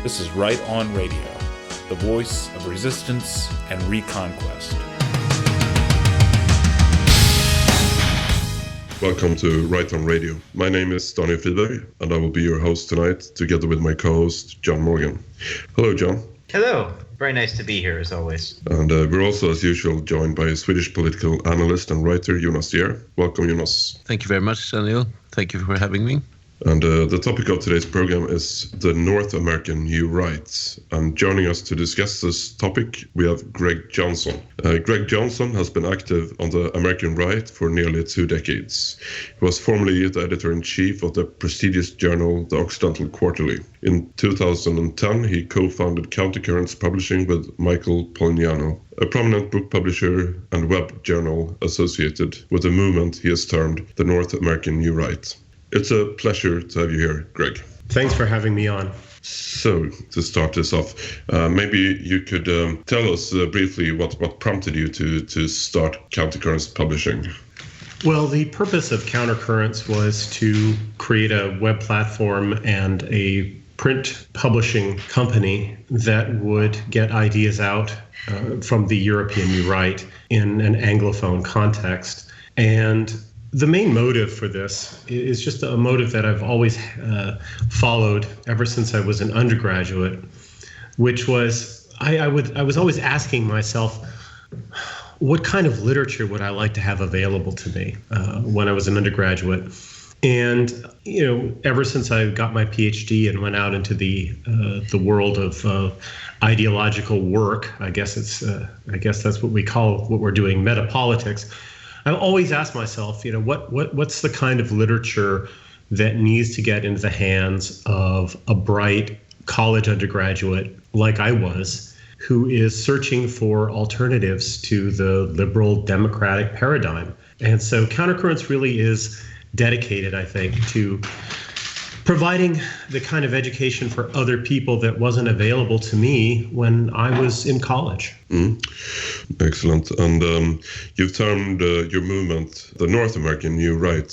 This is Right On Radio, the voice of resistance and reconquest. Welcome to Right On Radio. My name is Daniel Friberg, and I will be your host tonight, together with my co-host, John Morgan. Hello, John. Hello. Very nice to be here, as always. And we're also, as usual, joined by Swedish political analyst and writer Jonas Dier. Welcome, Jonas. Thank you very much, Daniel. Thank you for having me. And the topic of today's program is the North American New Right. And joining us to discuss this topic, we have Greg Johnson. Greg Johnson has been active on the American right for nearly 2 decades. He was formerly the editor-in-chief of the prestigious journal, the Occidental Quarterly. In 2010, he co-founded Countercurrents Publishing with Michael Polignano, a prominent book publisher and web journal associated with the movement he has termed the North American New Right. It's a pleasure to have you here, Greg. Thanks for having me on. So, to start this off, maybe you could tell us briefly what prompted you to start Countercurrents Publishing. Well, the purpose of Countercurrents was to create a web platform and a print publishing company that would get ideas out from the European New Right in an Anglophone context. And the main motive for this is just a motive that I've always followed ever since I was an undergraduate, which was I was always asking myself, what kind of literature would I like to have available to me when I was an undergraduate? And ever since I got my PhD and went out into the world of ideological work, I guess that's what we call what we're doing, metapolitics. I've always asked myself, what's the kind of literature that needs to get into the hands of a bright college undergraduate like I was, who is searching for alternatives to the liberal democratic paradigm. And so Countercurrents really is dedicated, I think, to providing the kind of education for other people that wasn't available to me when I was in college. Excellent. And you've termed your movement the North American New Right.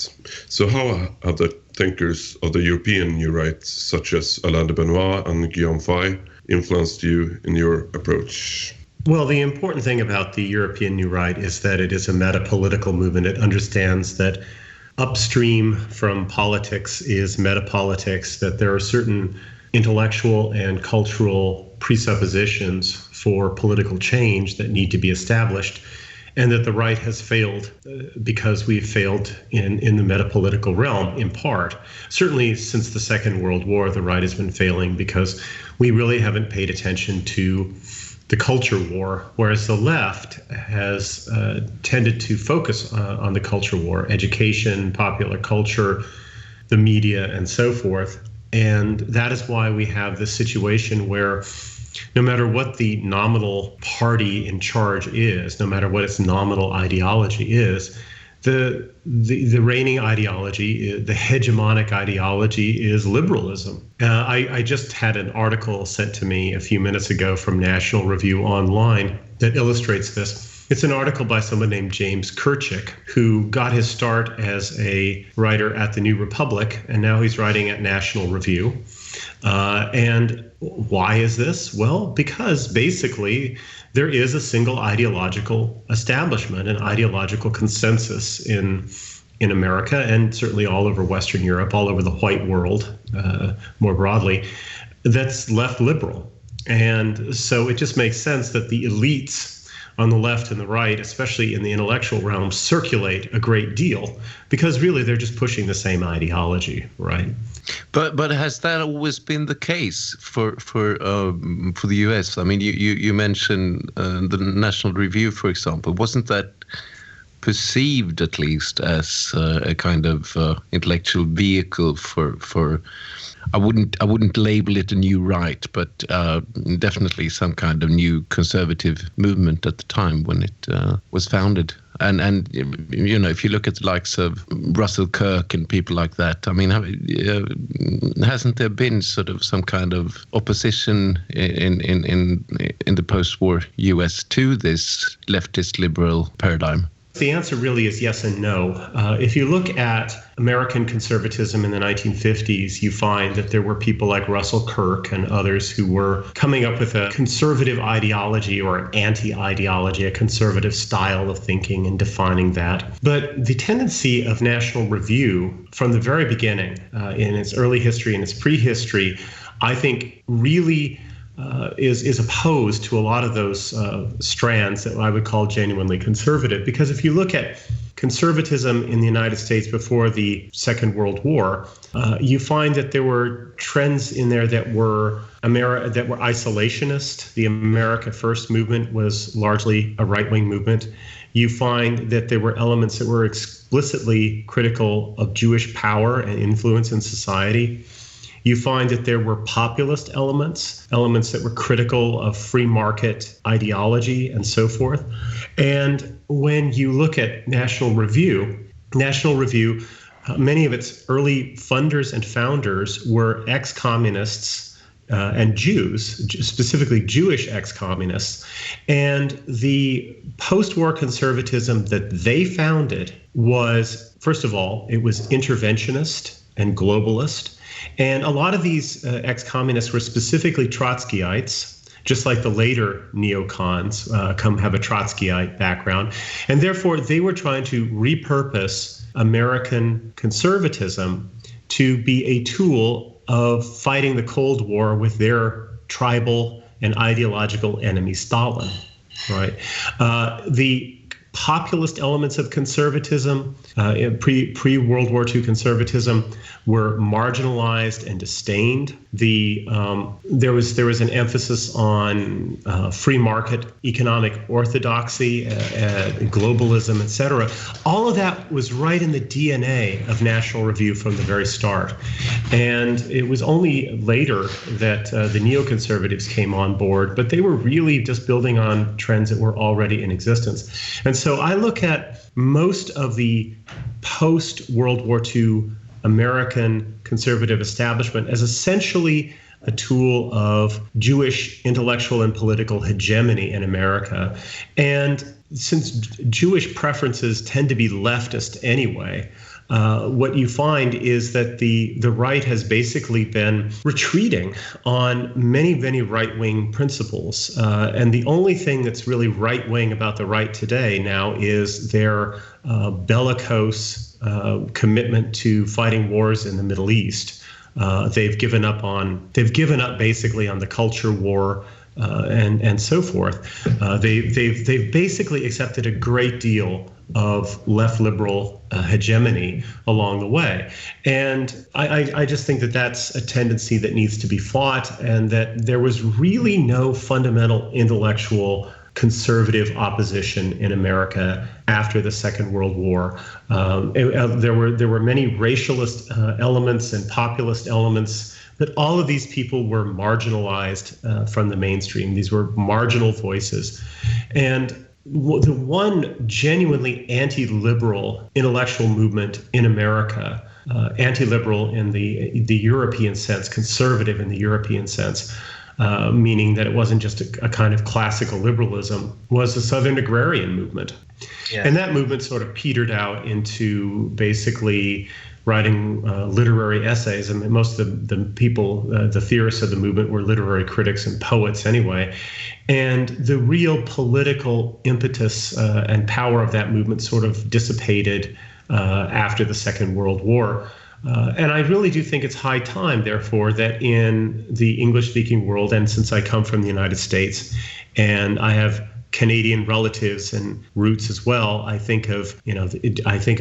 So how have the thinkers of the European New Right, such as Alain de Benoit and Guillaume Faye, influenced you in your approach? Well, the important thing about the European New Right is that it is a metapolitical movement. It understands that upstream from politics is metapolitics, that there are certain intellectual and cultural presuppositions for political change that need to be established, and that the right has failed because we've failed in the metapolitical realm in part. Certainly since the Second World War, the right has been failing because we really haven't paid attention to the culture war, whereas the left has tended to focus on the culture war, education, popular culture, the media, and so forth. And that is why we have this situation where no matter what the nominal party in charge is, no matter what its nominal ideology is, the reigning ideology, the hegemonic ideology is liberalism. I just had an article sent to me a few minutes ago from National Review Online that illustrates this. It's an article by someone named James Kirchick, who got his start as a writer at the New Republic, and now he's writing at National Review. And why is this? Well, because basically there is a single ideological establishment, an ideological consensus in America and certainly all over Western Europe, all over the white world more broadly, that's left liberal. And so it just makes sense that the elites on the left and the right, especially in the intellectual realm, circulate a great deal because really they're just pushing the same ideology, right? But has that always been the case for the US? I mean, you mentioned the National Review, for example. Wasn't that perceived, at least, as a kind of intellectual vehicle for I wouldn't label it a new right, but definitely some kind of new conservative movement at the time when it was founded. And if you look at the likes of Russell Kirk and people like that, I mean, hasn't there been sort of some kind of opposition in the post-war US to this leftist liberal paradigm? The answer really is yes and no. If you look at American conservatism in the 1950s, you find that there were people like Russell Kirk and others who were coming up with a conservative ideology or an anti-ideology, a conservative style of thinking and defining that. But the tendency of National Review from the very beginning, in its early history and its prehistory, I think really is opposed to a lot of those strands that I would call genuinely conservative. Because if you look at conservatism in the United States before the Second World War, you find that there were trends in there that were isolationist. The America First movement was largely a right-wing movement. You find that there were elements that were explicitly critical of Jewish power and influence in society. You find that there were populist elements that were critical of free market ideology and so forth. And when you look at National Review, many of its early funders and founders were ex-communists and Jews, specifically Jewish ex-communists. And the post-war conservatism that they founded was, first of all, it was interventionist and globalist. And a lot of these ex-communists were specifically Trotskyites, just like the later neocons have a Trotskyite background. And therefore, they were trying to repurpose American conservatism to be a tool of fighting the Cold War with their tribal and ideological enemy, Stalin. Right? The populist elements of conservatism, pre-World War II conservatism, were marginalized and disdained. There was an emphasis on free market economic orthodoxy, globalism, etc. All of that was right in the DNA of National Review from the very start. And it was only later that the neoconservatives came on board, but they were really just building on trends that were already in existence. And so I look at most of the post-World War II American conservative establishment as essentially a tool of Jewish intellectual and political hegemony in America. And since Jewish preferences tend to be leftist anyway, what you find is that the right has basically been retreating on many, many right-wing principles. And the only thing that's really right-wing about the right today now is their bellicose commitment to fighting wars in the Middle East. They've given up basically on the culture war and so forth. They've basically accepted a great deal of left liberal hegemony along the way. And I just think that that's a tendency that needs to be fought, and that there was really no fundamental intellectual conservative opposition in America after the Second World War. There were many racialist elements and populist elements, but all of these people were marginalized from the mainstream. These were marginal voices. And the one genuinely anti-liberal intellectual movement in America, anti-liberal in the European sense, conservative in the European sense, meaning that it wasn't just a kind of classical liberalism, was the Southern agrarian movement. Yeah. And that movement sort of petered out into basically writing literary essays. I mean, most of the people, the theorists of the movement, were literary critics and poets anyway. And the real political impetus and power of that movement sort of dissipated after the Second World War. And I really do think it's high time, therefore, that in the English-speaking world, and since I come from the United States and I have Canadian relatives and roots as well, I think of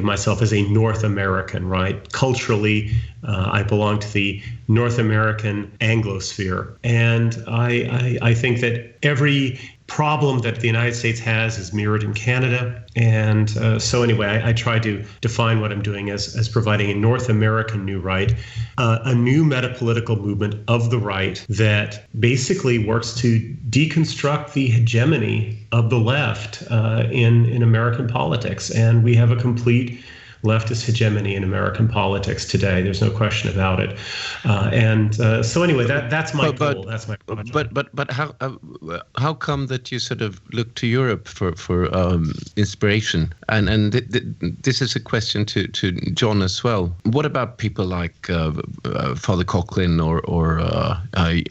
myself as a North American, right? Culturally, I belong to the North American Anglosphere. And I think that every problem that the United States has is mirrored in Canada. And so anyway, I try to define what I'm doing as providing a North American new right, a new metapolitical movement of the right that basically works to deconstruct the hegemony of the left in American politics. And we have a complete leftist hegemony in American politics today. There's no question about it. So anyway, that's my goal. That's my project. But how come that you sort of look to Europe for inspiration? And this is a question to John as well. What about people like Father Coughlin or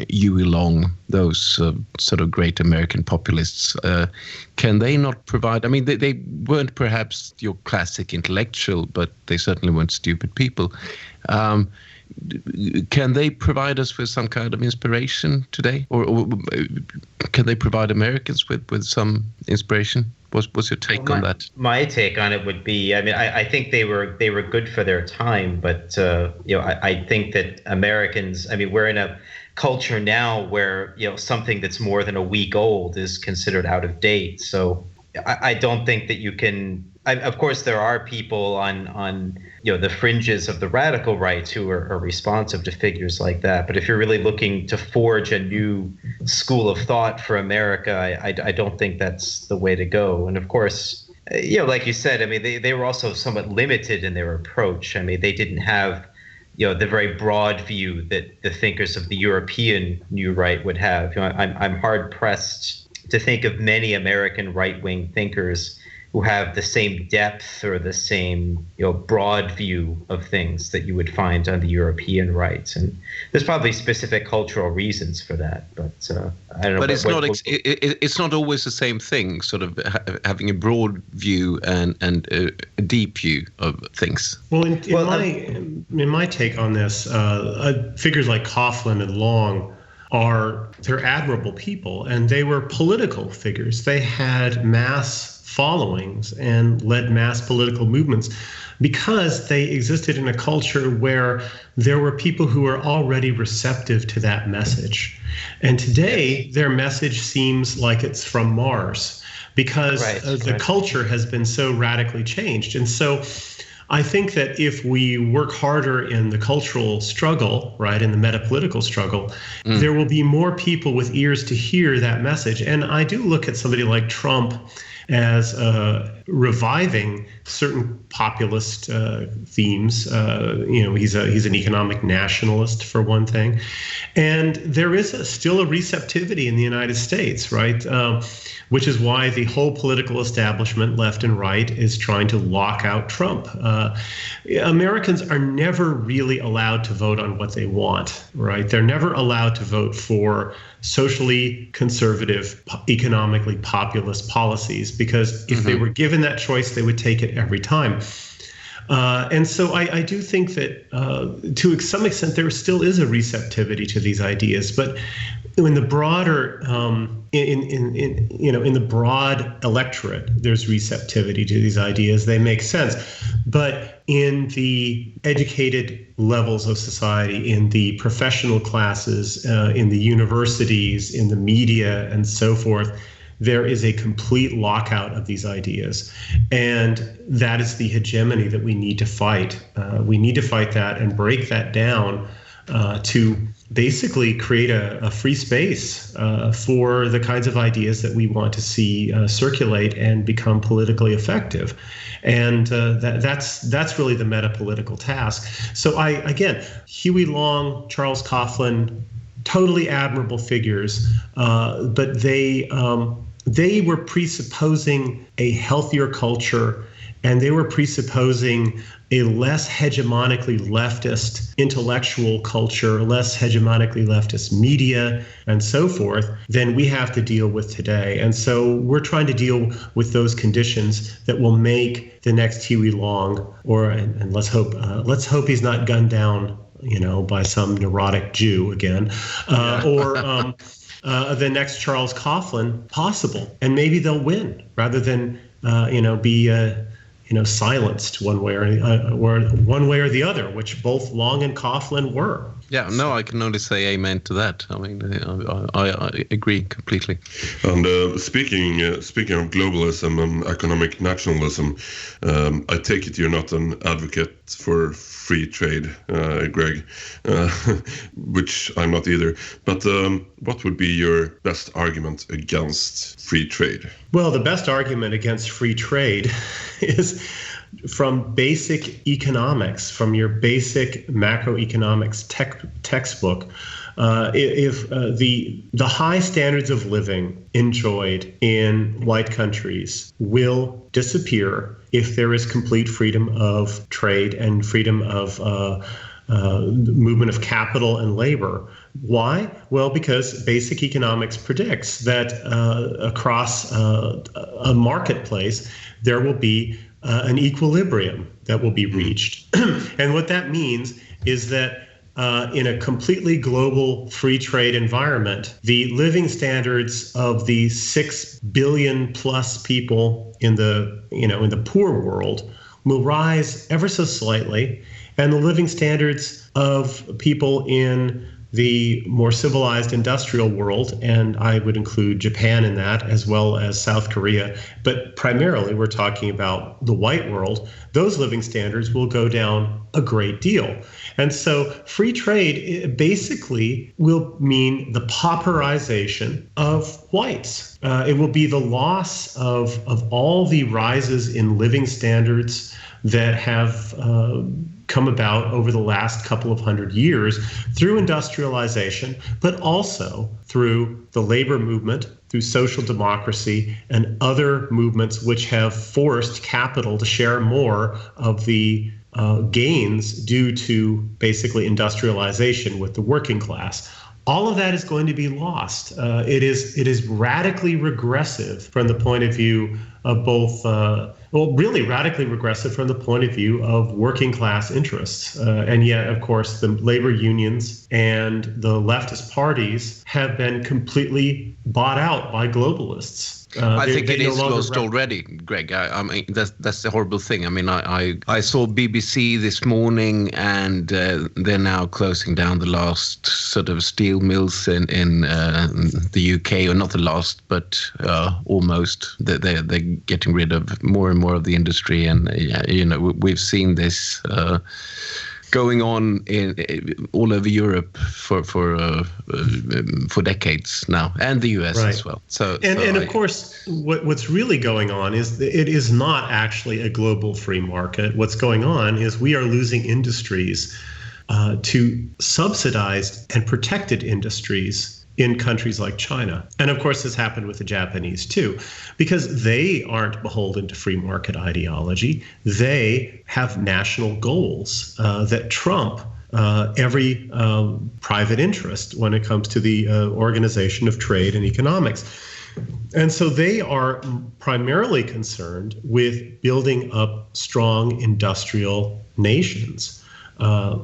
Huey Long, those sort of great American populists? Can they not provide? I mean, they weren't perhaps your classic intellectual, but they certainly weren't stupid people. Can they provide us with some kind of inspiration today, or can they provide Americans with some inspiration? What's your take on that? My take on it would be, I mean, I think they were good for their time, but I think that Americans, I mean, we're in a culture now where something that's more than a week old is considered out of date. So I don't think that you can. Of course, there are people on the fringes of the radical right who are responsive to figures like that. But if you're really looking to forge a new school of thought for America, I don't think that's the way to go. And of course, like you said, I mean, they were also somewhat limited in their approach. I mean, they didn't have the very broad view that the thinkers of the European new right would have. I'm hard pressed to think of many American right-wing thinkers who have the same depth or the same broad view of things that you would find on the European right. And there's probably specific cultural reasons for that, but I don't know. But it's not always the same thing, sort of having a broad view and a deep view of things. Well, in my take on this, figures like Coughlin and Long they're admirable people, and they were political figures. They had mass followings and led mass political movements because they existed in a culture where there were people who were already receptive to that message. And today, their message seems like it's from Mars because the culture has been so radically changed. And so I think that if we work harder in the cultural struggle, right, in the metapolitical struggle, there will be more people with ears to hear that message. And I do look at somebody like Trump as reviving certain populist themes. He's an economic nationalist, for one thing. And there is still a receptivity in the United States, right? Which is why the whole political establishment, left and right, is trying to lock out Trump. Americans are never really allowed to vote on what they want, right? They're never allowed to vote for socially conservative, economically populist policies, because if they were given that choice, they would take it every time. And so I do think that to some extent there still is a receptivity to these ideas, but in the broader in the broad electorate, there's receptivity to these ideas. They make sense, but in the educated levels of society, in the professional classes, in the universities, in the media, and so forth, there is a complete lockout of these ideas. And that is the hegemony that we need to fight. We need to fight that and break that down to basically create a free space for the kinds of ideas that we want to see circulate and become politically effective. And that's really the metapolitical task. So again, Huey Long, Charles Coughlin, totally admirable figures, but they were presupposing a healthier culture, and they were presupposing a less hegemonically leftist intellectual culture, less hegemonically leftist media, and so forth, than we have to deal with today. And so we're trying to deal with those conditions that will make the next Huey Long, and let's hope he's not gunned down, by some neurotic Jew again, or the next Charles Coughlin possible. And maybe they'll win rather than be silenced one way or the other, which both Long and Coughlin were. Yeah, no, I can only say amen to that. I mean, I agree completely. And speaking of globalism and economic nationalism, I take it you're not an advocate for free trade, Greg, which I'm not either. But what would be your best argument against free trade? Well, the best argument against free trade is from basic economics, from your basic macroeconomics textbook, if the high standards of living enjoyed in white countries will disappear if there is complete freedom of trade and freedom of movement of capital and labor. Why? Well, because basic economics predicts that across a marketplace, there will be an equilibrium that will be reached. And what that means is that in a completely global free trade environment, the living standards of the 6 billion plus people in the poor world will rise ever so slightly, and the living standards of people in the more civilized industrial world, and I would include Japan in that, as well as South Korea, but primarily we're talking about the white world, those living standards will go down a great deal. And so free trade basically will mean the pauperization of whites. It will be the loss of all the rises in living standards that have come about over the last couple of hundred years through industrialization, but also through the labor movement, through social democracy, and other movements which have forced capital to share more of the gains due to basically industrialization with the working class. All of that is going to be lost. It is radically regressive from the point of view of both, really radically regressive from the point of view of working class interests. And yet, of course, the labor unions and the leftist parties have been completely bought out by globalists. I think it is lost already, Greg. I mean, that's the horrible thing. I mean, I saw BBC this morning, and they're now closing down the last sort of steel mills in the UK, or not the last, but almost. They're getting rid of more and more of the industry, and we've seen this going on all over Europe for decades now, and the US as well. And of course, what's really going on is that it is not actually a global free market. What's going on is we are losing industries to subsidized and protected industries in countries like China. And of course, this happened with the Japanese too, because they aren't beholden to free market ideology. They have national goals that trump every private interest when it comes to the organization of trade and economics. And so they are primarily concerned with building up strong industrial nations. Once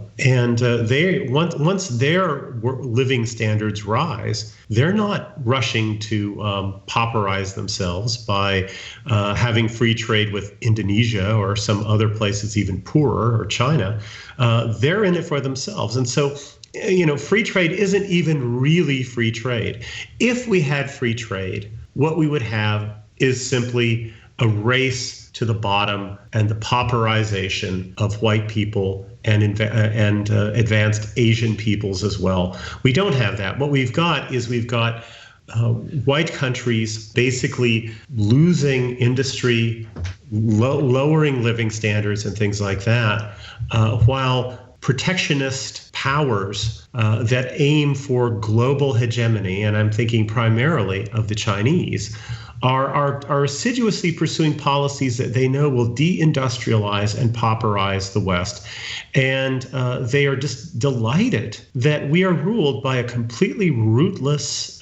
their living standards rise, they're not rushing to pauperize themselves by having free trade with Indonesia or some other place that's even poorer, or China. They're in it for themselves. And so, free trade isn't even really free trade. If we had free trade, what we would have is simply a race to the bottom and the pauperization of white people and advanced Asian peoples as well. We don't have that. What we've got is white countries basically losing industry, lowering living standards and things like that, while protectionist powers that aim for global hegemony, and I'm thinking primarily of the Chinese, are assiduously pursuing policies that they know will deindustrialize and pauperize the West. And they are just delighted that we are ruled by a completely rootless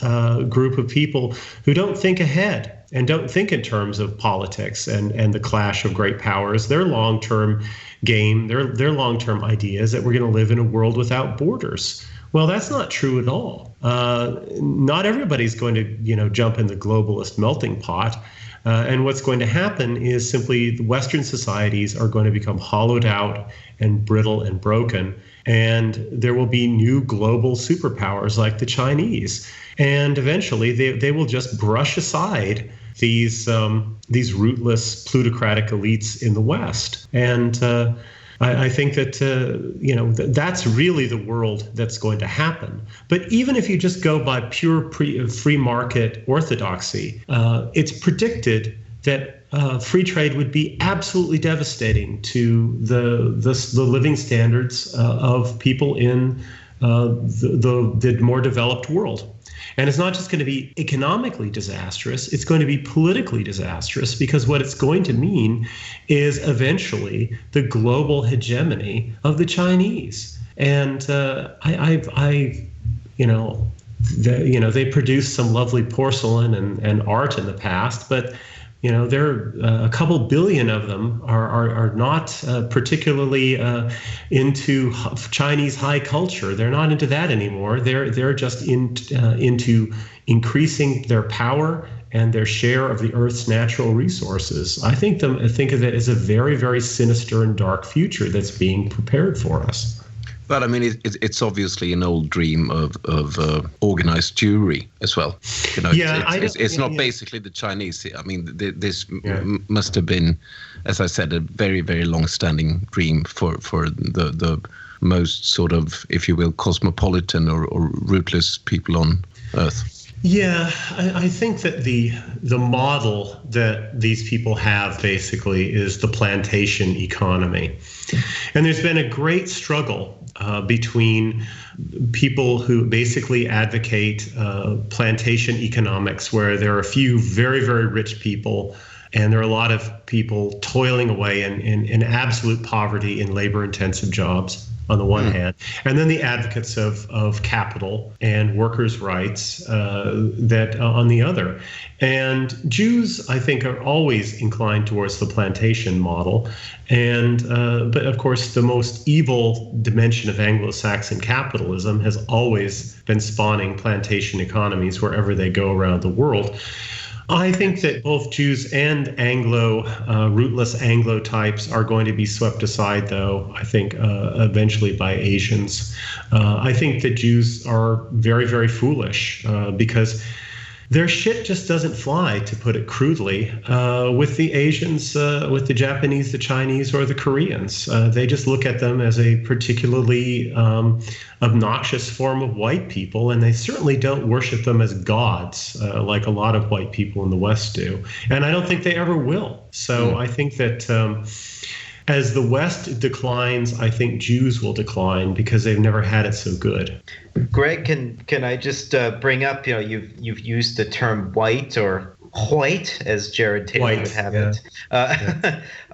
group of people who don't think ahead and don't think in terms of politics and the clash of great powers. Their long-term game, their long-term idea is that we're going to live in a world without borders. Well, that's not true at all. Not everybody's going to, jump in the globalist melting pot. And what's going to happen is simply the Western societies are going to become hollowed out and brittle and broken. And there will be new global superpowers like the Chinese. And eventually they will just brush aside these rootless plutocratic elites in the West. And I think that, that's really the world that's going to happen. But even if you just go by pure free market orthodoxy, it's predicted that free trade would be absolutely devastating to the living standards of people in the more developed world. And it's not just going to be economically disastrous, it's going to be politically disastrous, because what it's going to mean is eventually the global hegemony of the Chinese. And they produced some lovely porcelain and art in the past, but there are a couple billion of them are not particularly into Chinese high culture. They're not into that anymore. They're just into increasing their power and their share of the Earth's natural resources. I think of it as a very, very sinister and dark future that's being prepared for us. But I mean, it's obviously an old dream of organized Jewry as well. It's not basically the Chinese. I mean, this must have been, as I said, a very, very long-standing dream for the most sort of, if you will, cosmopolitan or rootless people on Earth. Yeah, I think that the model that these people have basically is the plantation economy. And there's been a great struggle between people who basically advocate plantation economics, where there are a few very, very rich people, and there are a lot of people toiling away in absolute poverty in labor-intensive jobs on the one hand, and then the advocates of capital and workers' rights that on the other. And Jews, I think, are always inclined towards the plantation model. And but of course, the most evil dimension of Anglo-Saxon capitalism has always been spawning plantation economies wherever they go around the world. I think that both Jews and rootless Anglo types are going to be swept aside, though, I think, eventually by Asians. I think that Jews are very, very foolish because their shit just doesn't fly, to put it crudely, with the Asians, with the Japanese, the Chinese, or the Koreans. They just look at them as a particularly obnoxious form of white people, and they certainly don't worship them as gods like a lot of white people in the West do. And I don't think they ever will. So I think that as the West declines, I think Jews will decline because they've never had it so good. Greg, can I just bring up, you've used the term white or white, as Jared Taylor would have it.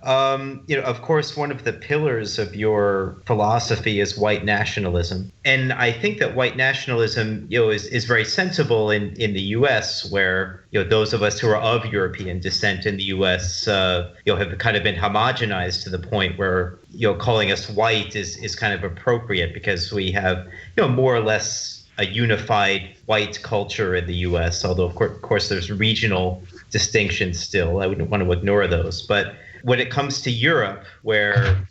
Of course, one of the pillars of your philosophy is white nationalism. And I think that white nationalism, is very sensible in the U.S., where, those of us who are of European descent in the U.S., have kind of been homogenized to the point where, calling us white is kind of appropriate because we have, more or less a unified white culture in the U.S., although, of course, there's regional distinctions still. I wouldn't want to ignore those. But when it comes to Europe, where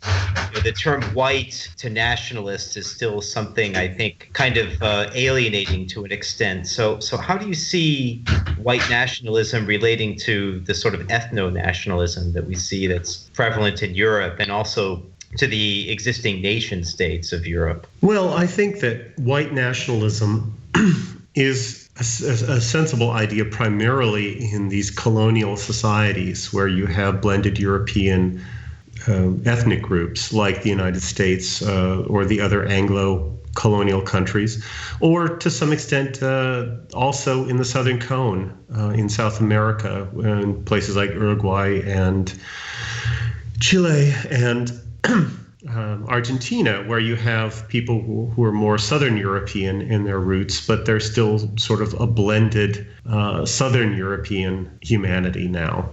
the term white to nationalist is still something, I think, kind of alienating to an extent. So how do you see white nationalism relating to the sort of ethno-nationalism that we see that's prevalent in Europe, and also to the existing nation states of Europe? Well, I think that white nationalism is a sensible idea primarily in these colonial societies where you have blended European ethnic groups like the United States or the other Anglo-colonial countries, or to some extent also in the Southern Cone in South America, in places like Uruguay and Chile and Argentina, where you have people who are more Southern European in their roots, but they're still sort of a blended Southern European humanity now.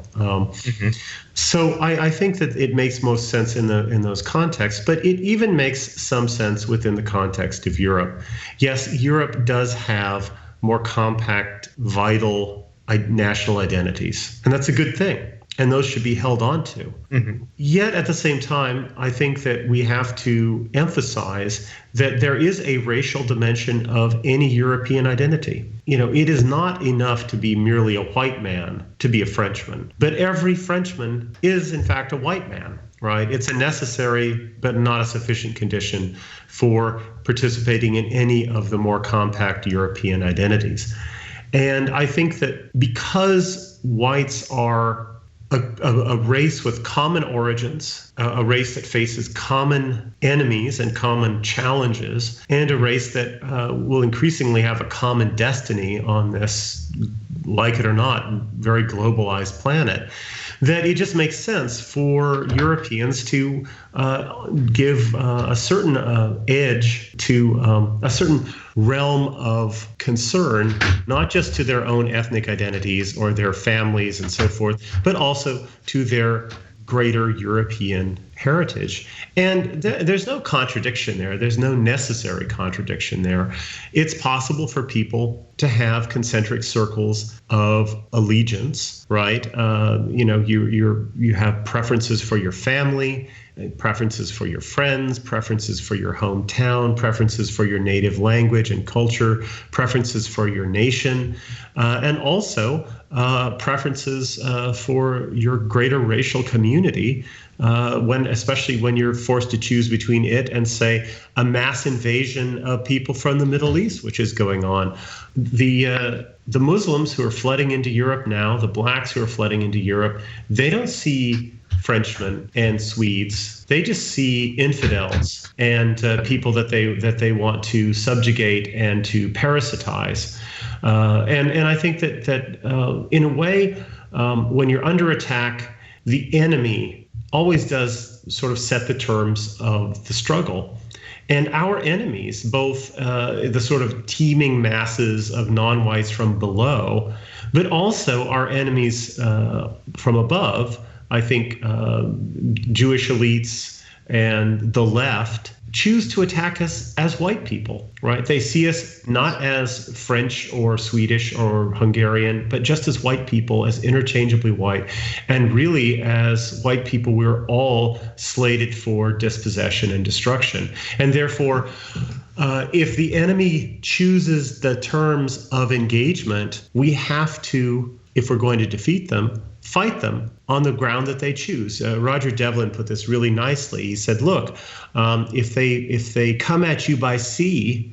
So I think that it makes most sense in those contexts, but it even makes some sense within the context of Europe. Yes, Europe does have more compact, vital national identities, and that's a good thing. And those should be held on to. Yet at the same time, I think that we have to emphasize that there is a racial dimension of any European identity. It is not enough to be merely a white man to be a Frenchman, but every Frenchman is in fact a white man, right? It's a necessary but not a sufficient condition for participating in any of the more compact European identities. And I think that because whites are a race with common origins, a race that faces common enemies and common challenges, and a race that will increasingly have a common destiny on this, like it or not, very globalized planet, that it just makes sense for Europeans to give a certain edge to a certain realm of concern, not just to their own ethnic identities or their families and so forth, but also to their greater European heritage. And there's no contradiction there. There's no necessary contradiction there. It's possible for people to have concentric circles of allegiance, right? You have preferences for your family, preferences for your friends, preferences for your hometown, preferences for your native language and culture, preferences for your nation, and also preferences for your greater racial community, especially when you're forced to choose between it and, say, a mass invasion of people from the Middle East, which is going on. The Muslims who are flooding into Europe now, the blacks who are flooding into Europe, they don't see Frenchmen and Swedes. They just see infidels and people that they want to subjugate and to parasitize. And I think that in a way, when you're under attack, the enemy always does sort of set the terms of the struggle. And our enemies, both the sort of teeming masses of non-whites from below, but also our enemies from above, I think Jewish elites and the left choose to attack us as white people, right? They see us not as French or Swedish or Hungarian, but just as white people, as interchangeably white. And really, as white people, we're all slated for dispossession and destruction. And therefore, if the enemy chooses the terms of engagement, we have to, if we're going to defeat them, fight them on the ground that they choose. Roger Devlin put this really nicely. He said, look, if they come at you by sea,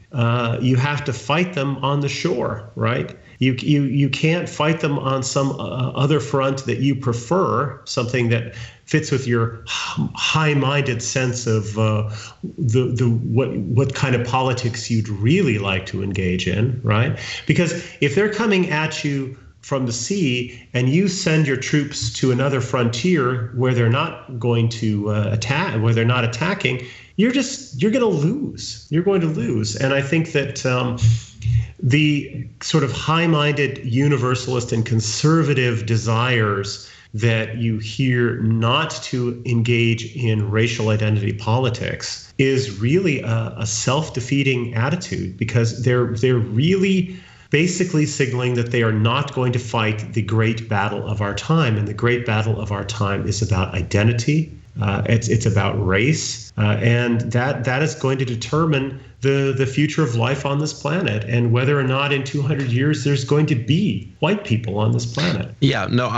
you have to fight them on the shore, right? You can't fight them on some other front that you prefer, something that fits with your high-minded sense of what kind of politics you'd really like to engage in, right? Because if they're coming at you from the sea and you send your troops to another frontier where they're not going to attack, where they're not attacking, you're going to lose. You're going to lose. And I think that the sort of high-minded universalist and conservative desires that you hear not to engage in racial identity politics is really a self-defeating attitude, because they're really basically signaling that they are not going to fight the great battle of our time. And the great battle of our time is about identity. It's about race. And that is going to determine the future of life on this planet, and whether or not in 200 years there's going to be white people on this planet. Yeah, no,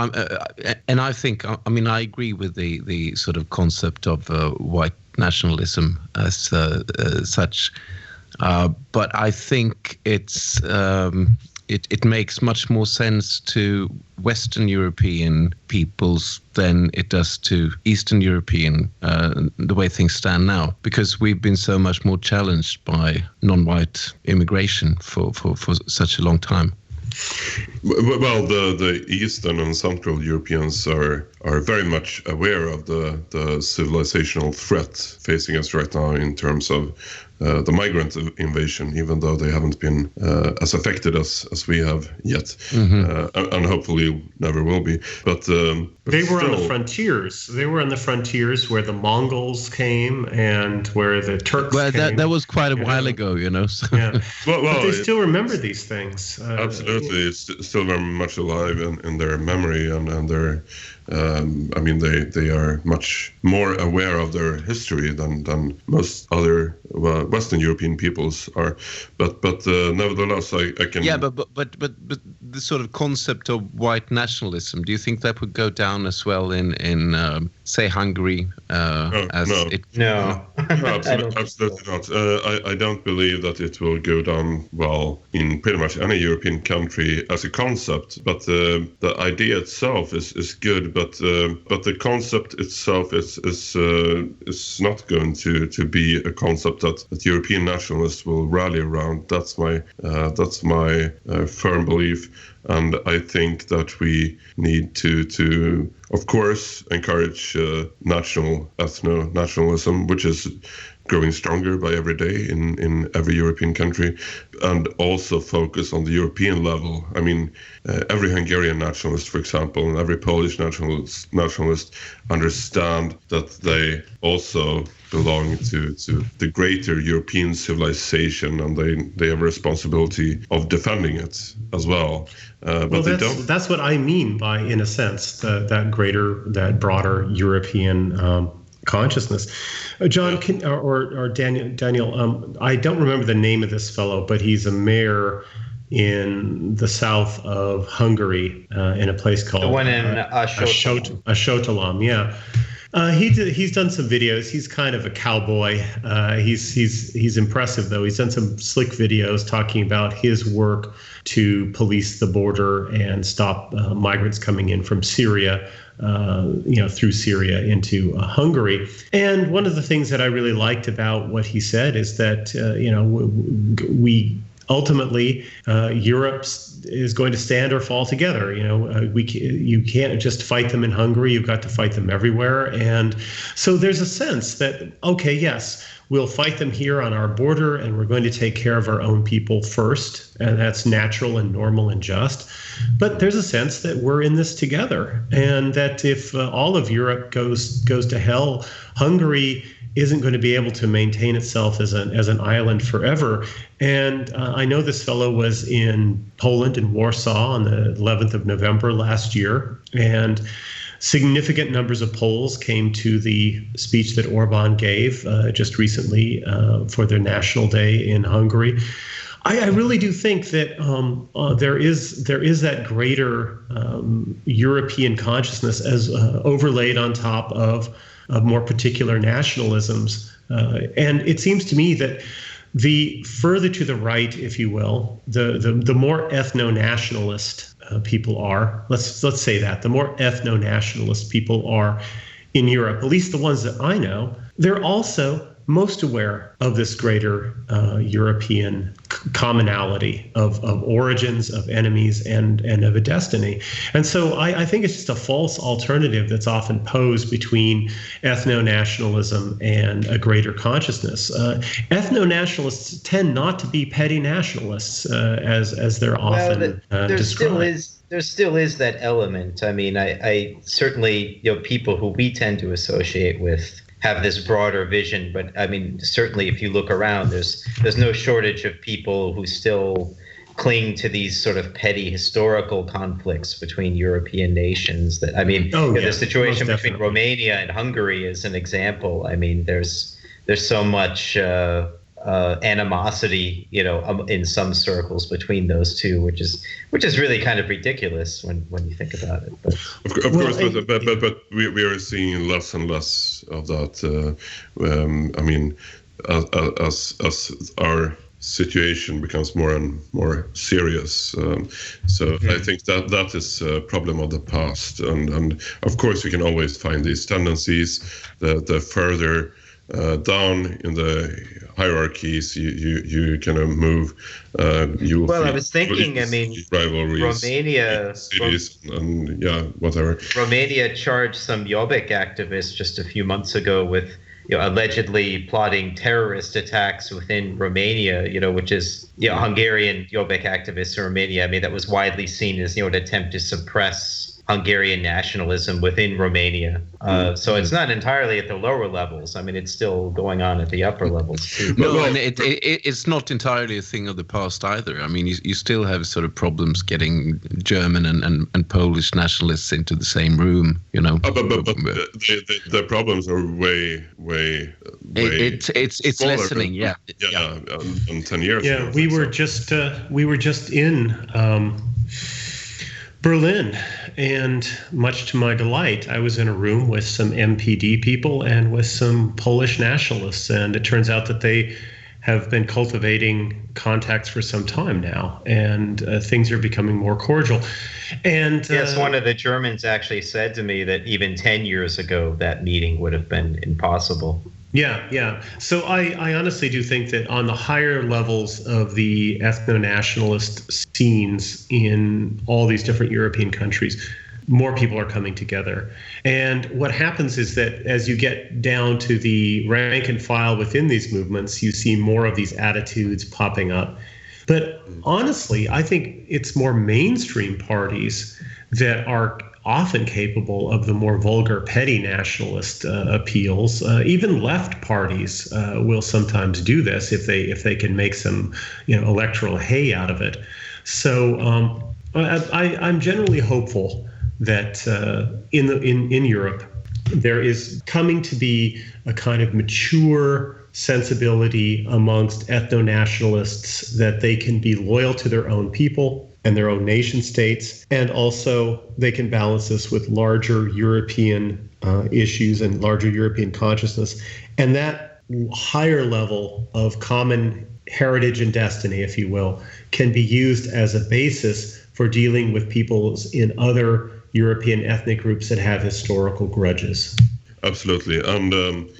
and I think, I mean, I agree with the sort of concept of white nationalism as such. But I think it makes much more sense to Western European peoples than it does to Eastern European, the way things stand now, because we've been so much more challenged by non-white immigration for such a long time. Well, the Eastern and Central Europeans are very much aware of the civilizational threat facing us right now in terms of the migrant invasion, even though they haven't been as affected as we have yet, and hopefully never will be. But they were on the frontiers. They were on the frontiers where the Mongols came and where the Turks came. Well, that was quite a while ago, you know. So. Yeah. Well, but they still remember these things. Absolutely, it's still very much alive in their memory and their. I mean, they are much more aware of their history than most other Western European peoples are. But nevertheless, I can. Yeah, but the sort of concept of white nationalism, do you think that would go down as well in say Hungary? No. No, absolutely not. I don't believe that it will go down well in pretty much any European country as a concept. But the idea itself is good. But the concept itself is not going to be a concept that European nationalists will rally around. That's my firm belief. And I think that we need to of course, encourage ethno-nationalism, which is growing stronger by every day in every European country, and also focus on the European level. I mean, every Hungarian nationalist, for example, and every Polish nationalist understand that they also belong to the greater European civilization, and they have a responsibility of defending it as well. But that's what I mean by, in a sense, that broader European consciousness. John, or Daniel, I don't remember the name of this fellow, but he's a mayor in the south of Hungary, in a place called the one in Ashotalam. Yeah. He's done some videos. He's kind of a cowboy. He's impressive though. He's done some slick videos talking about his work to police the border and stop migrants coming in from Syria, through Syria into Hungary. And one of the things that I really liked about what he said is that we ultimately Europe is going to stand or fall together. You can't just fight them in Hungary. You've got to fight them everywhere. And so there's a sense that, okay, yes, we'll fight them here on our border, and we're going to take care of our own people first, and that's natural and normal and just. But there's a sense that we're in this together, and that if all of Europe goes to hell, Hungary isn't going to be able to maintain itself as an island forever. And I know this fellow was in Poland, in Warsaw, on the 11th of November last year, and significant numbers of Poles came to the speech that Orban gave just recently for their National Day in Hungary. I really do think that there is that greater European consciousness as overlaid on top of more particular nationalisms. And it seems to me that the further to the right, if you will, the more ethno-nationalist people are, let's say that, the more ethno-nationalist people are in Europe, at least the ones that I know, they're also most aware of this greater European commonality of origins, of enemies, and of a destiny. And so I think it's just a false alternative that's often posed between ethno-nationalism and a greater consciousness. Ethno-nationalists tend not to be petty nationalists, as they're often described. There still is that element. I mean, I certainly, people who we tend to associate with have this broader vision, but I mean, certainly if you look around, there's no shortage of people who still cling to these sort of petty historical conflicts between European nations. That, I mean, the situation between Romania and Hungary is an example. I mean, there's so much animosity, in some circles between those two, which is really kind of ridiculous when you think about it. But of course, but we are seeing less and less of that. I mean, as our situation becomes more and more serious, I think that is a problem of the past, and of course we can always find these tendencies. The further down in the hierarchies you kind of move, I was thinking, rivalries, Romania, cities, and whatever. Romania charged some Jobbik activists just a few months ago with allegedly plotting terrorist attacks within Romania, which is Hungarian Jobbik activists in Romania. I mean, that was widely seen as an attempt to suppress Hungarian nationalism within Romania. So it's not entirely at the lower levels. I mean, it's still going on at the upper levels too. No, and it's not entirely a thing of the past either. I mean, you still have sort of problems getting German and Polish nationalists into the same room, But the problems are way it's smaller, lessening, in 10 years. Yeah, we were just in Berlin. And much to my delight, I was in a room with some MPD people and with some Polish nationalists. And it turns out that they have been cultivating contacts for some time now, and things are becoming more cordial. And yes, one of the Germans actually said to me that even 10 years ago, that meeting would have been impossible. Yeah. So I honestly do think that on the higher levels of the ethno-nationalist scenes in all these different European countries, more people are coming together. And what happens is that as you get down to the rank and file within these movements, you see more of these attitudes popping up. But honestly, I think it's more mainstream parties that are often capable of the more vulgar, petty nationalist appeals. Even left parties will sometimes do this if they can make some, electoral hay out of it. So I'm generally hopeful that in Europe there is coming to be a kind of mature sensibility amongst ethno-nationalists that they can be loyal to their own people and their own nation states, and also they can balance this with larger European issues and larger European consciousness. And that higher level of common heritage and destiny, if you will, can be used as a basis for dealing with peoples in other European ethnic groups that have historical grudges. Absolutely, and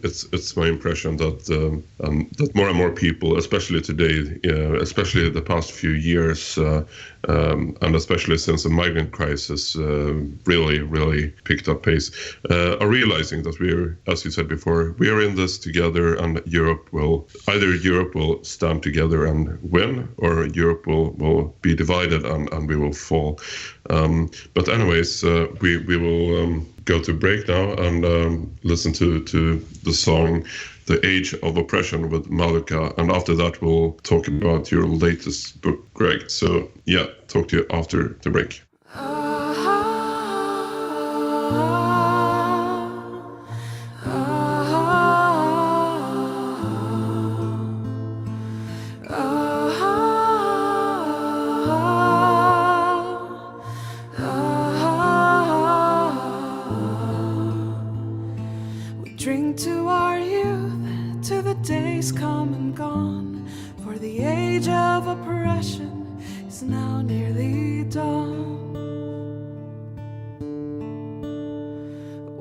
it's my impression that that more and more people, especially today, especially the past few years, and especially since the migrant crisis really picked up pace, are realizing that we're, as you said before, we are in this together, and Europe will stand together and win, or Europe will be divided and we will fall. But anyways, we will go to break now and listen to the song The Age of Oppression with Malika, and after that we'll talk about your latest book, Greg. So yeah, talk to you after the break. Drink to our youth, to the days come and gone, for the age of oppression is now nearly done.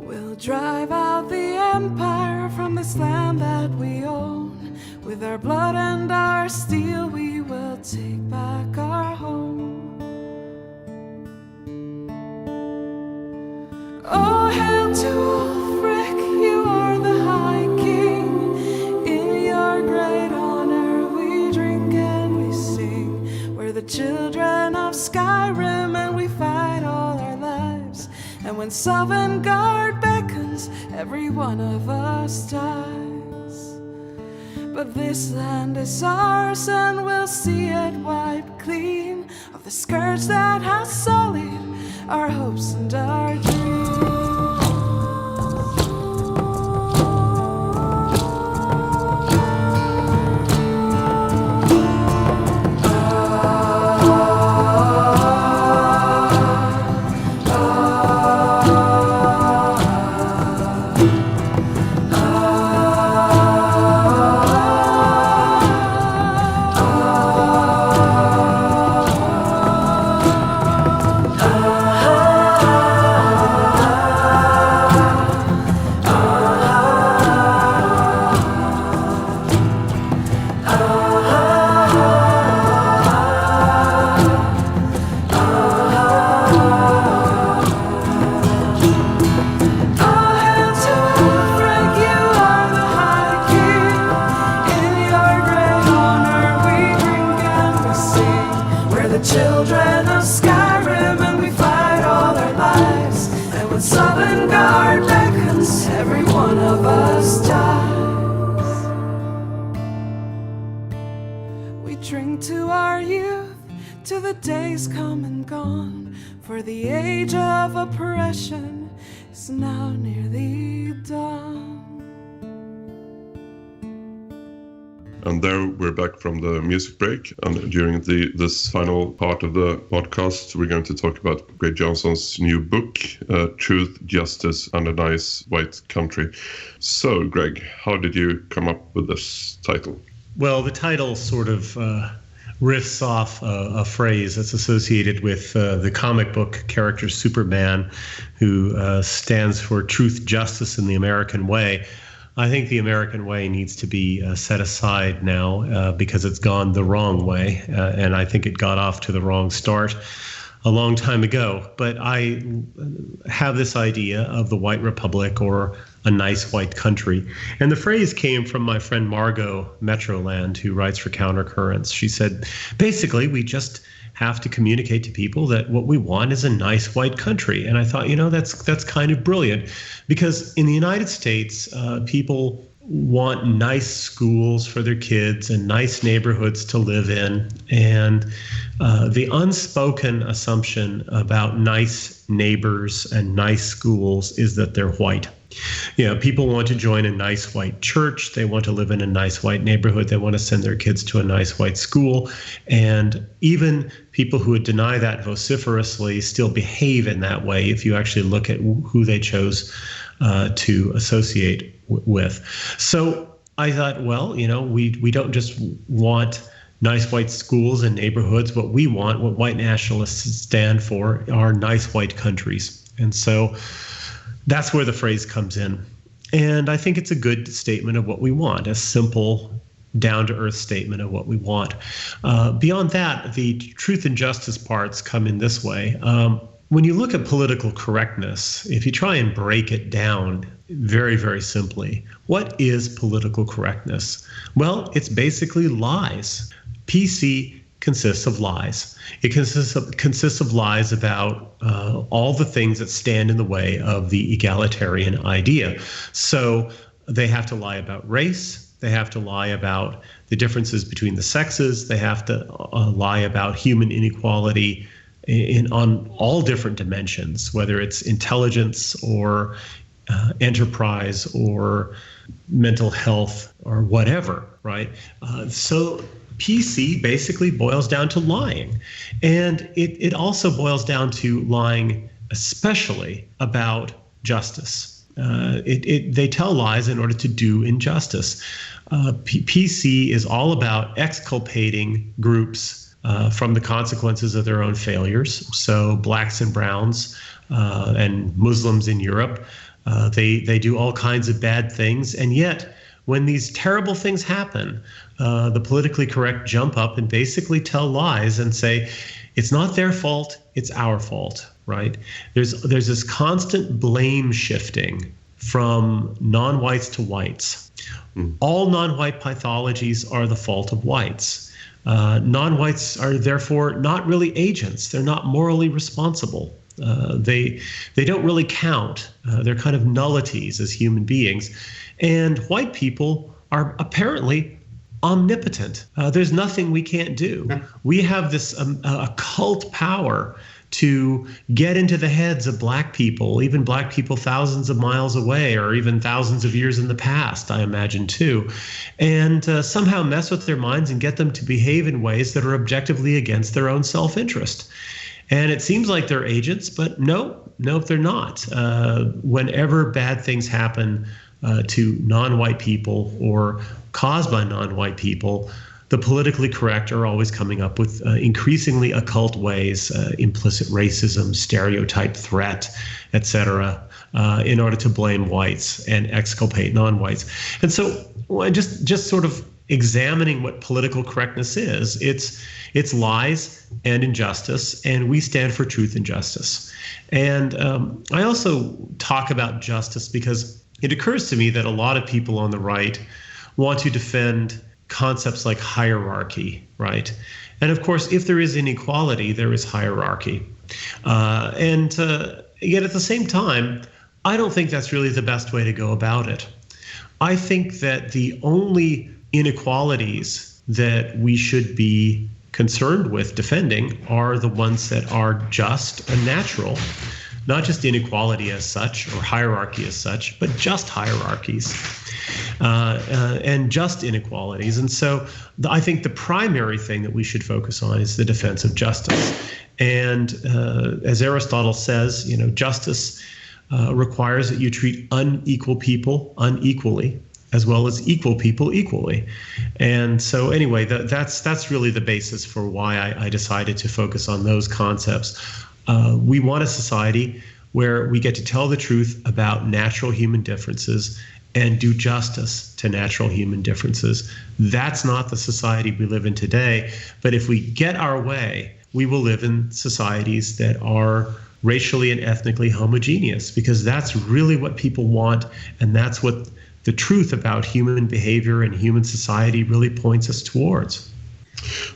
We'll drive out the empire from this land that we own. With our blood and our steel we will take back our home. Oh, hail to Ulfric, you are the High King. In your great honor we drink and we sing. We're the children of Skyrim and we fight all our lives. And when Sovngarde beckons, every one of us dies. But this land is ours and we'll see it wiped clean of the scourge that has sullied our hopes and our dreams. Children of Skyrim and we fight all our lives. And when Sovngarde beckons, every one of us dies. We drink to our youth, to the days come and gone, for the age of oppression is now nearly done. And there we're back from the music break. And during this final part of the podcast, we're going to talk about Greg Johnson's new book, Truth, Justice, and a Nice White Country. So, Greg, how did you come up with this title? Well, the title sort of riffs off a phrase that's associated with the comic book character Superman, who stands for truth, justice, and the American way. I think the American way needs to be set aside now because it's gone the wrong way, and I think it got off to the wrong start a long time ago. But I have this idea of the white republic or a nice white country. And the phrase came from my friend Margot Metroland, who writes for Countercurrents. She said, basically, we just have to communicate to people that what we want is a nice white country. And I thought, that's kind of brilliant, because in the United States, people want nice schools for their kids and nice neighborhoods to live in. And the unspoken assumption about nice neighbors and nice schools is that they're white. People want to join a nice white church. They want to live in a nice white neighborhood. They want to send their kids to a nice white school. And even people who would deny that vociferously still behave in that way if you actually look at who they chose to associate with. So I thought, well, we don't just want nice white schools and neighborhoods. What we want, what white nationalists stand for, are nice white countries. And so that's where the phrase comes in. And I think it's a good statement of what we want, a simple, down-to-earth statement of what we want. Beyond that, the truth and justice parts come in this way. When you look at political correctness, if you try and break it down very, very simply, what is political correctness? Well, it's basically lies. PC consists of lies. It consists of lies about all the things that stand in the way of the egalitarian idea. So they have to lie about race. They have to lie about the differences between the sexes. They have to lie about human inequality on all different dimensions, whether it's intelligence or enterprise or mental health or whatever, right? So PC basically boils down to lying. And it also boils down to lying especially about justice. They tell lies in order to do injustice. PC is all about exculpating groups from the consequences of their own failures. So blacks and browns and Muslims in Europe, they do all kinds of bad things. And yet, when these terrible things happen, the politically correct jump up and basically tell lies and say, it's not their fault, it's our fault, right? There's this constant blame shifting from non-whites to whites. All non-white pathologies are the fault of whites. Non-whites are therefore not really agents. They're not morally responsible. They don't really count. They're kind of nullities as human beings. And white people are apparently omnipotent. There's nothing we can't do. We have this occult power to get into the heads of black people, even black people thousands of miles away or even thousands of years in the past, I imagine too, and somehow mess with their minds and get them to behave in ways that are objectively against their own self-interest. And it seems like they're agents, but no, they're not. Whenever bad things happen to non-white people or caused by non-white people, the politically correct are always coming up with increasingly occult ways, implicit racism, stereotype threat, etc., in order to blame whites and exculpate non-whites. And so just sort of examining what political correctness is, it's lies and injustice, and we stand for truth and justice. And I also talk about justice because it occurs to me that a lot of people on the right want to defend concepts like hierarchy, right? And of course, if there is inequality, there is hierarchy. And yet at the same time, I don't think that's really the best way to go about it. I think that the only inequalities that we should be concerned with defending are the ones that are just and natural. not just inequality as such or hierarchy as such, but just hierarchies and just inequalities. And so I think the primary thing that we should focus on is the defense of justice. And as Aristotle says, justice requires that you treat unequal people unequally, as well as equal people equally. And so anyway, that's really the basis for why I decided to focus on those concepts. We want a society where we get to tell the truth about natural human differences and do justice to natural human differences. That's not the society we live in today. But if we get our way, we will live in societies that are racially and ethnically homogeneous, because that's really what people want, and that's what the truth about human behavior and human society really points us towards.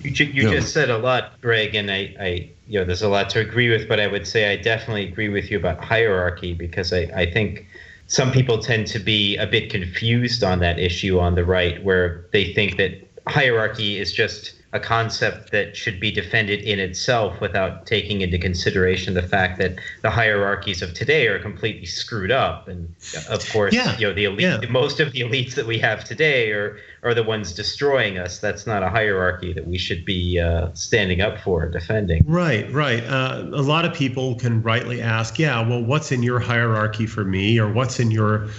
You just said a lot, Greg, and I there's a lot to agree with, but I would say I definitely agree with you about hierarchy, because I think some people tend to be a bit confused on that issue on the right, where they think that hierarchy is just a concept that should be defended in itself without taking into consideration the fact that the hierarchies of today are completely screwed up. And of course, the elite, most of the elites that we have today are the ones destroying us. That's not a hierarchy that we should be standing up for and defending. Right. A lot of people can rightly ask, well, what's in your hierarchy for me, or what's in your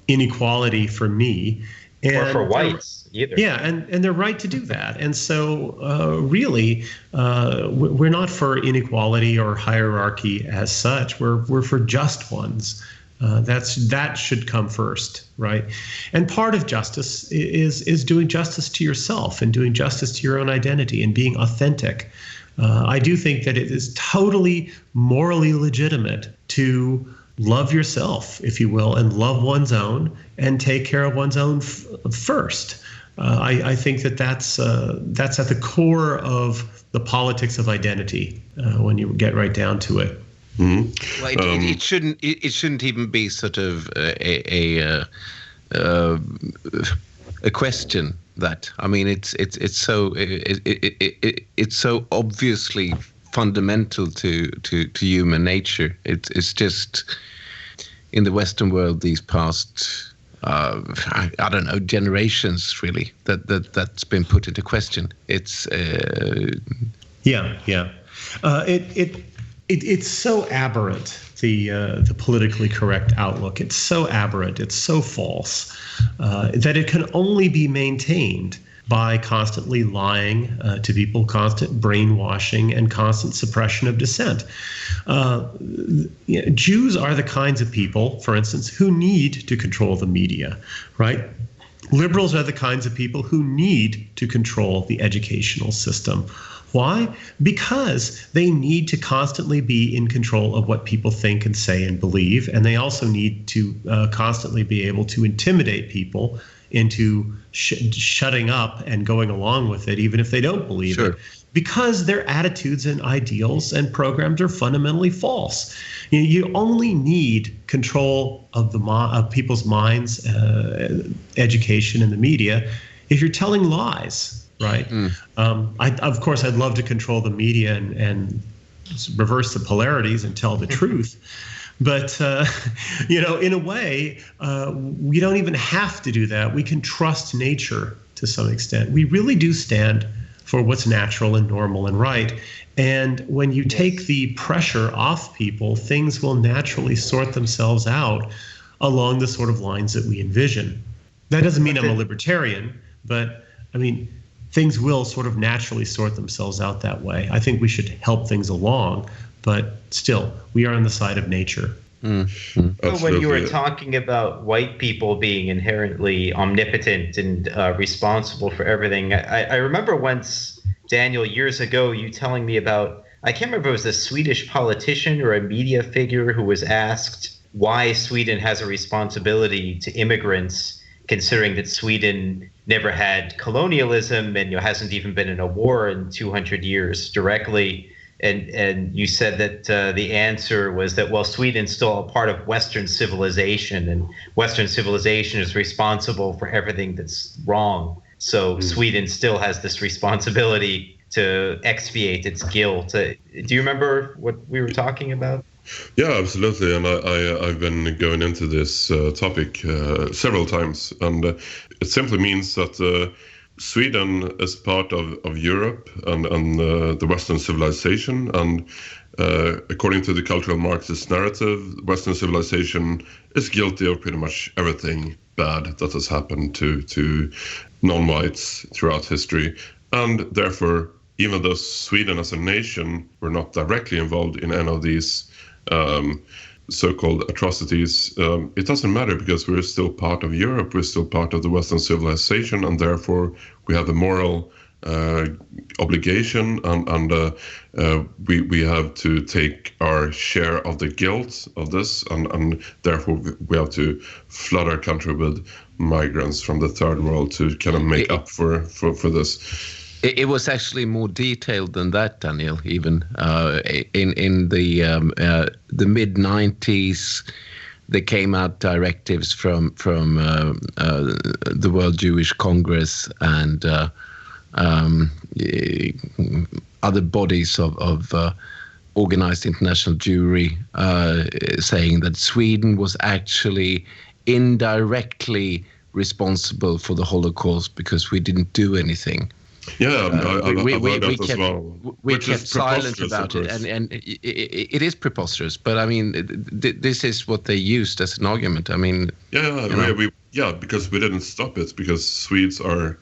inequality for me? Or for whites. Either. Yeah, and they're right to do that. And so really, we're not for inequality or hierarchy as such. We're for just ones. That should come first, right? And part of justice is doing justice to yourself and doing justice to your own identity and being authentic. I do think that it is totally morally legitimate to love yourself, if you will, and love one's own and take care of one's own first. I think that's at the core of the politics of identity when you get right down to it. Mm-hmm. Well, it shouldn't even be sort of a question. That, I mean, it's so obviously fundamental to human nature. It's just in the Western world these past I don't know, generations really that's been put into question. It's it's so aberrant, the politically correct outlook. It's so aberrant, it's so false that it can only be maintained by constantly lying to people, constant brainwashing, and constant suppression of dissent. Jews are the kinds of people, for instance, who need to control the media, right? Liberals are the kinds of people who need to control the educational system. Why? Because they need to constantly be in control of what people think and say and believe, and they also need to constantly be able to intimidate people into shutting up and going along with it, even if they don't believe it, because their attitudes and ideals and programs are fundamentally false. You only need control of of people's minds, education, and the media if you're telling lies, right? Of course, I'd love to control the media and reverse the polarities and tell the truth. But, in a way, we don't even have to do that. We can trust nature to some extent. We really do stand for what's natural and normal and right. And when you take the pressure off people, things will naturally sort themselves out along the sort of lines that we envision. That doesn't mean I'm a libertarian, but, I mean, things will sort of naturally sort themselves out that way. I think we should help things along. But still, we are on the side of nature. Mm-hmm. When you were talking about white people being inherently omnipotent and responsible for everything, I remember once, Daniel, years ago, you telling me about, I can't remember if it was a Swedish politician or a media figure who was asked why Sweden has a responsibility to immigrants, considering that Sweden never had colonialism and hasn't even been in a war in 200 years directly. And you said that the answer was that, well, Sweden's still a part of Western civilization, and Western civilization is responsible for everything that's wrong. So Sweden still has this responsibility to expiate its guilt. Do you remember what we were talking about? Yeah, absolutely. And I've been going into this topic several times, and it simply means that Sweden is part of Europe and the Western civilization. And according to the cultural Marxist narrative, Western civilization is guilty of pretty much everything bad that has happened to non-whites throughout history. And therefore, even though Sweden as a nation were not directly involved in any of these so-called atrocities, it doesn't matter because we're still part of Europe, we're still part of the Western civilization, and therefore we have a moral obligation, and we have to take our share of the guilt of this, and therefore we have to flood our country with migrants from the third world to kind of make up for this. It was actually more detailed than that, Daniel. Even in the mid '90s, there came out directives from the World Jewish Congress and other bodies of organized international Jewry, saying that Sweden was actually indirectly responsible for the Holocaust because we didn't do anything. Yeah, we kept silent about it, and it is preposterous. But I mean, this is what they used as an argument. I mean, because we didn't stop it, because Swedes are,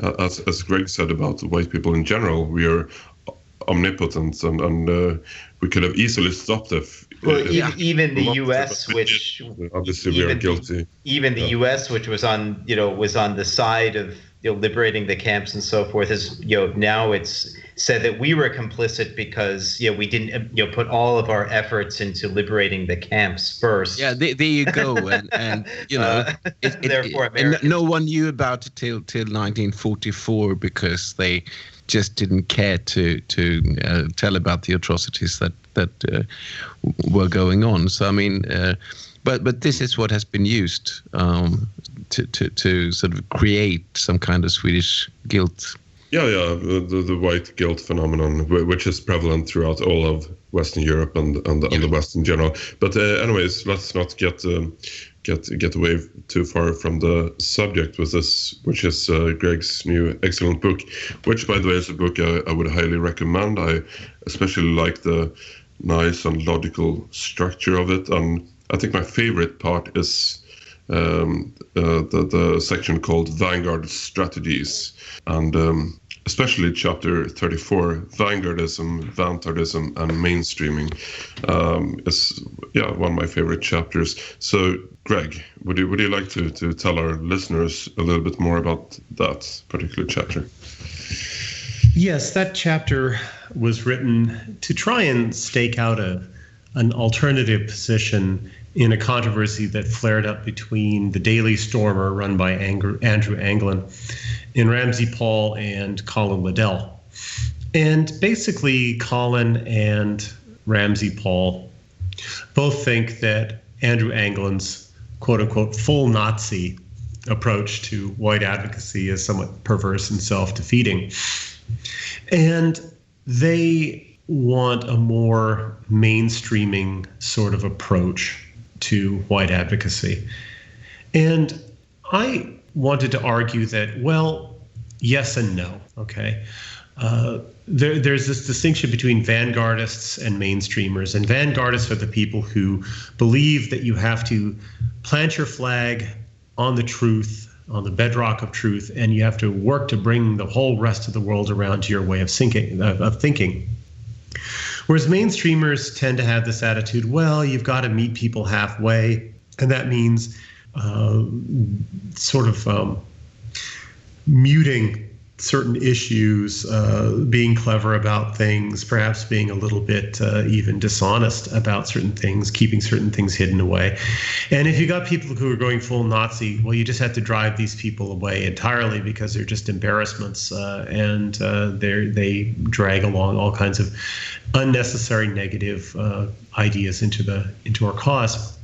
as Greg said about white people in general, we are omnipotent, and we could have easily stopped it. Even the U.S., which obviously we are guilty. Even the U.S., which was on the side of liberating the camps and so forth, is now it's said that we were complicit because we didn't put all of our efforts into liberating the camps first. Yeah, there you go, and therefore no one knew about it till 1944 because they just didn't care to tell about the atrocities that were going on. So I mean, but this is what has been used to sort of create some kind of Swedish guilt. Yeah, the white guilt phenomenon, which is prevalent throughout all of Western Europe and the West in general. But anyways, let's not get away too far from the subject with this, which is Greg's new excellent book, which, by the way, is a book I would highly recommend. I especially like the nice and logical structure of it, and I think my favorite part is the section called Vanguard Strategies, and especially chapter 34, Vanguardism, Vanguardism, and Mainstreaming, is one of my favorite chapters. So, Greg, would you like to tell our listeners a little bit more about that particular chapter? Yes, that chapter was written to try and stake out an alternative position in a controversy that flared up between the Daily Stormer, run by Andrew Anglin, and Ramsey Paul and Colin Liddell. And basically, Colin and Ramsey Paul both think that Andrew Anglin's quote-unquote full Nazi approach to white advocacy is somewhat perverse and self-defeating. And they want a more mainstreaming sort of approach to white advocacy. And I wanted to argue that, well, yes and no, okay? There's this distinction between vanguardists and mainstreamers, and vanguardists are the people who believe that you have to plant your flag on the truth, on the bedrock of truth, and you have to work to bring the whole rest of the world around to your way of thinking. Whereas mainstreamers tend to have this attitude, well, you've got to meet people halfway, and that means muting certain issues, being clever about things, perhaps being a little bit even dishonest about certain things, keeping certain things hidden away. And if you got people who are going full Nazi, well, you just have to drive these people away entirely because they're just embarrassments, and they drag along all kinds of unnecessary negative ideas into our cause.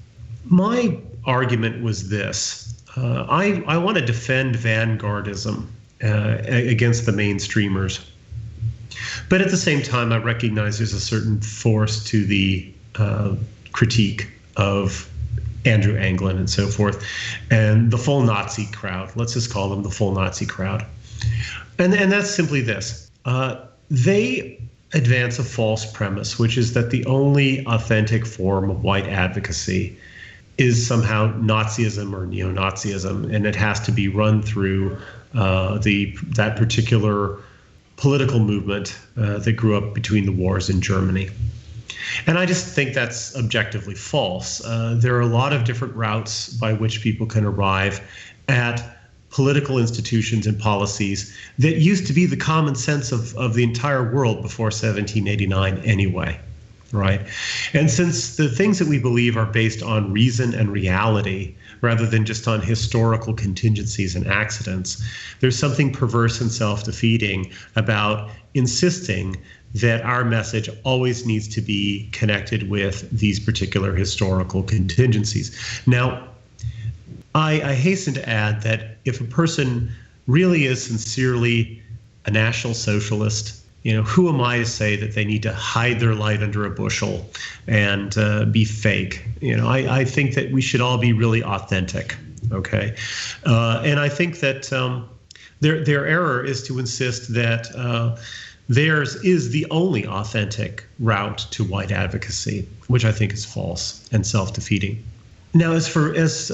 My argument was this. I want to defend vanguardism against the mainstreamers. But at the same time, I recognize there's a certain force to the critique of Andrew Anglin and so forth, and the full Nazi crowd. Let's just call them the full Nazi crowd. And that's simply this. They advance a false premise, which is that the only authentic form of white advocacy is somehow Nazism or neo-Nazism, and it has to be run through that particular political movement that grew up between the wars in Germany. And I just think that's objectively false. There are a lot of different routes by which people can arrive at political institutions and policies that used to be the common sense of the entire world before 1789 anyway, right? And since the things that we believe are based on reason and reality rather than just on historical contingencies and accidents, there's something perverse and self-defeating about insisting that our message always needs to be connected with these particular historical contingencies. Now, I hasten to add that if a person really is sincerely a National Socialist, who am I to say that they need to hide their light under a bushel and be fake? I think that we should all be really authentic, okay? And I think that their error is to insist that theirs is the only authentic route to white advocacy, which I think is false and self-defeating. Now, as far as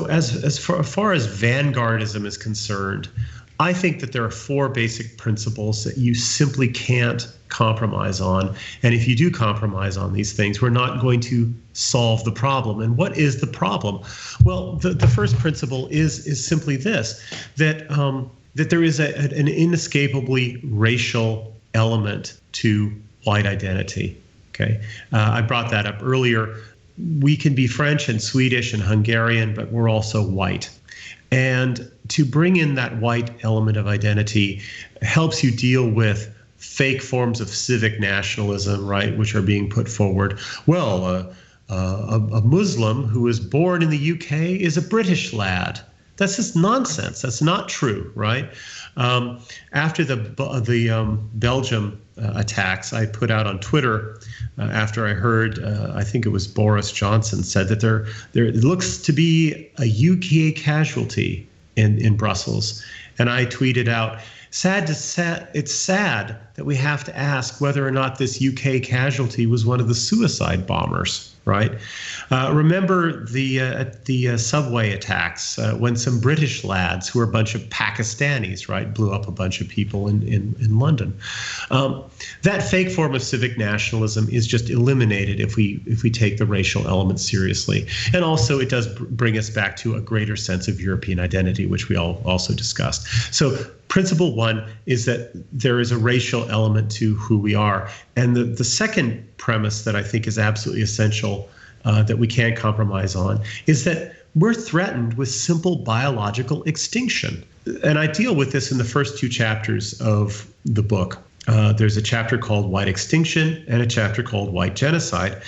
vanguardism is concerned, I think that there are four basic principles that you simply can't compromise on. And if you do compromise on these things, we're not going to solve the problem. And what is the problem? Well, the first principle is simply this, that there is an inescapably racial element to white identity. Okay, I brought that up earlier. We can be French and Swedish and Hungarian, but we're also white. And to bring in that white element of identity helps you deal with fake forms of civic nationalism, right, which are being put forward. Well, a Muslim who was born in the UK is a British lad. That's just nonsense. That's not true, right? After the Belgium attacks, I put out on Twitter after I heard, I think it was Boris Johnson said that there looks to be a UK casualty in Brussels, and I tweeted out, it's sad that we have to ask whether or not this UK casualty was one of the suicide bombers, right? Remember the subway attacks when some British lads who were a bunch of Pakistanis, right, blew up a bunch of people in London. That fake form of civic nationalism is just eliminated if we take the racial element seriously. And also it does bring us back to a greater sense of European identity, which we all also discussed. So principle one is that there is a racial element to who we are. And the second premise that I think is absolutely essential that we can't compromise on is that we're threatened with simple biological extinction. And I deal with this in the first two chapters of the book. There's a chapter called White Extinction and a chapter called White Genocide.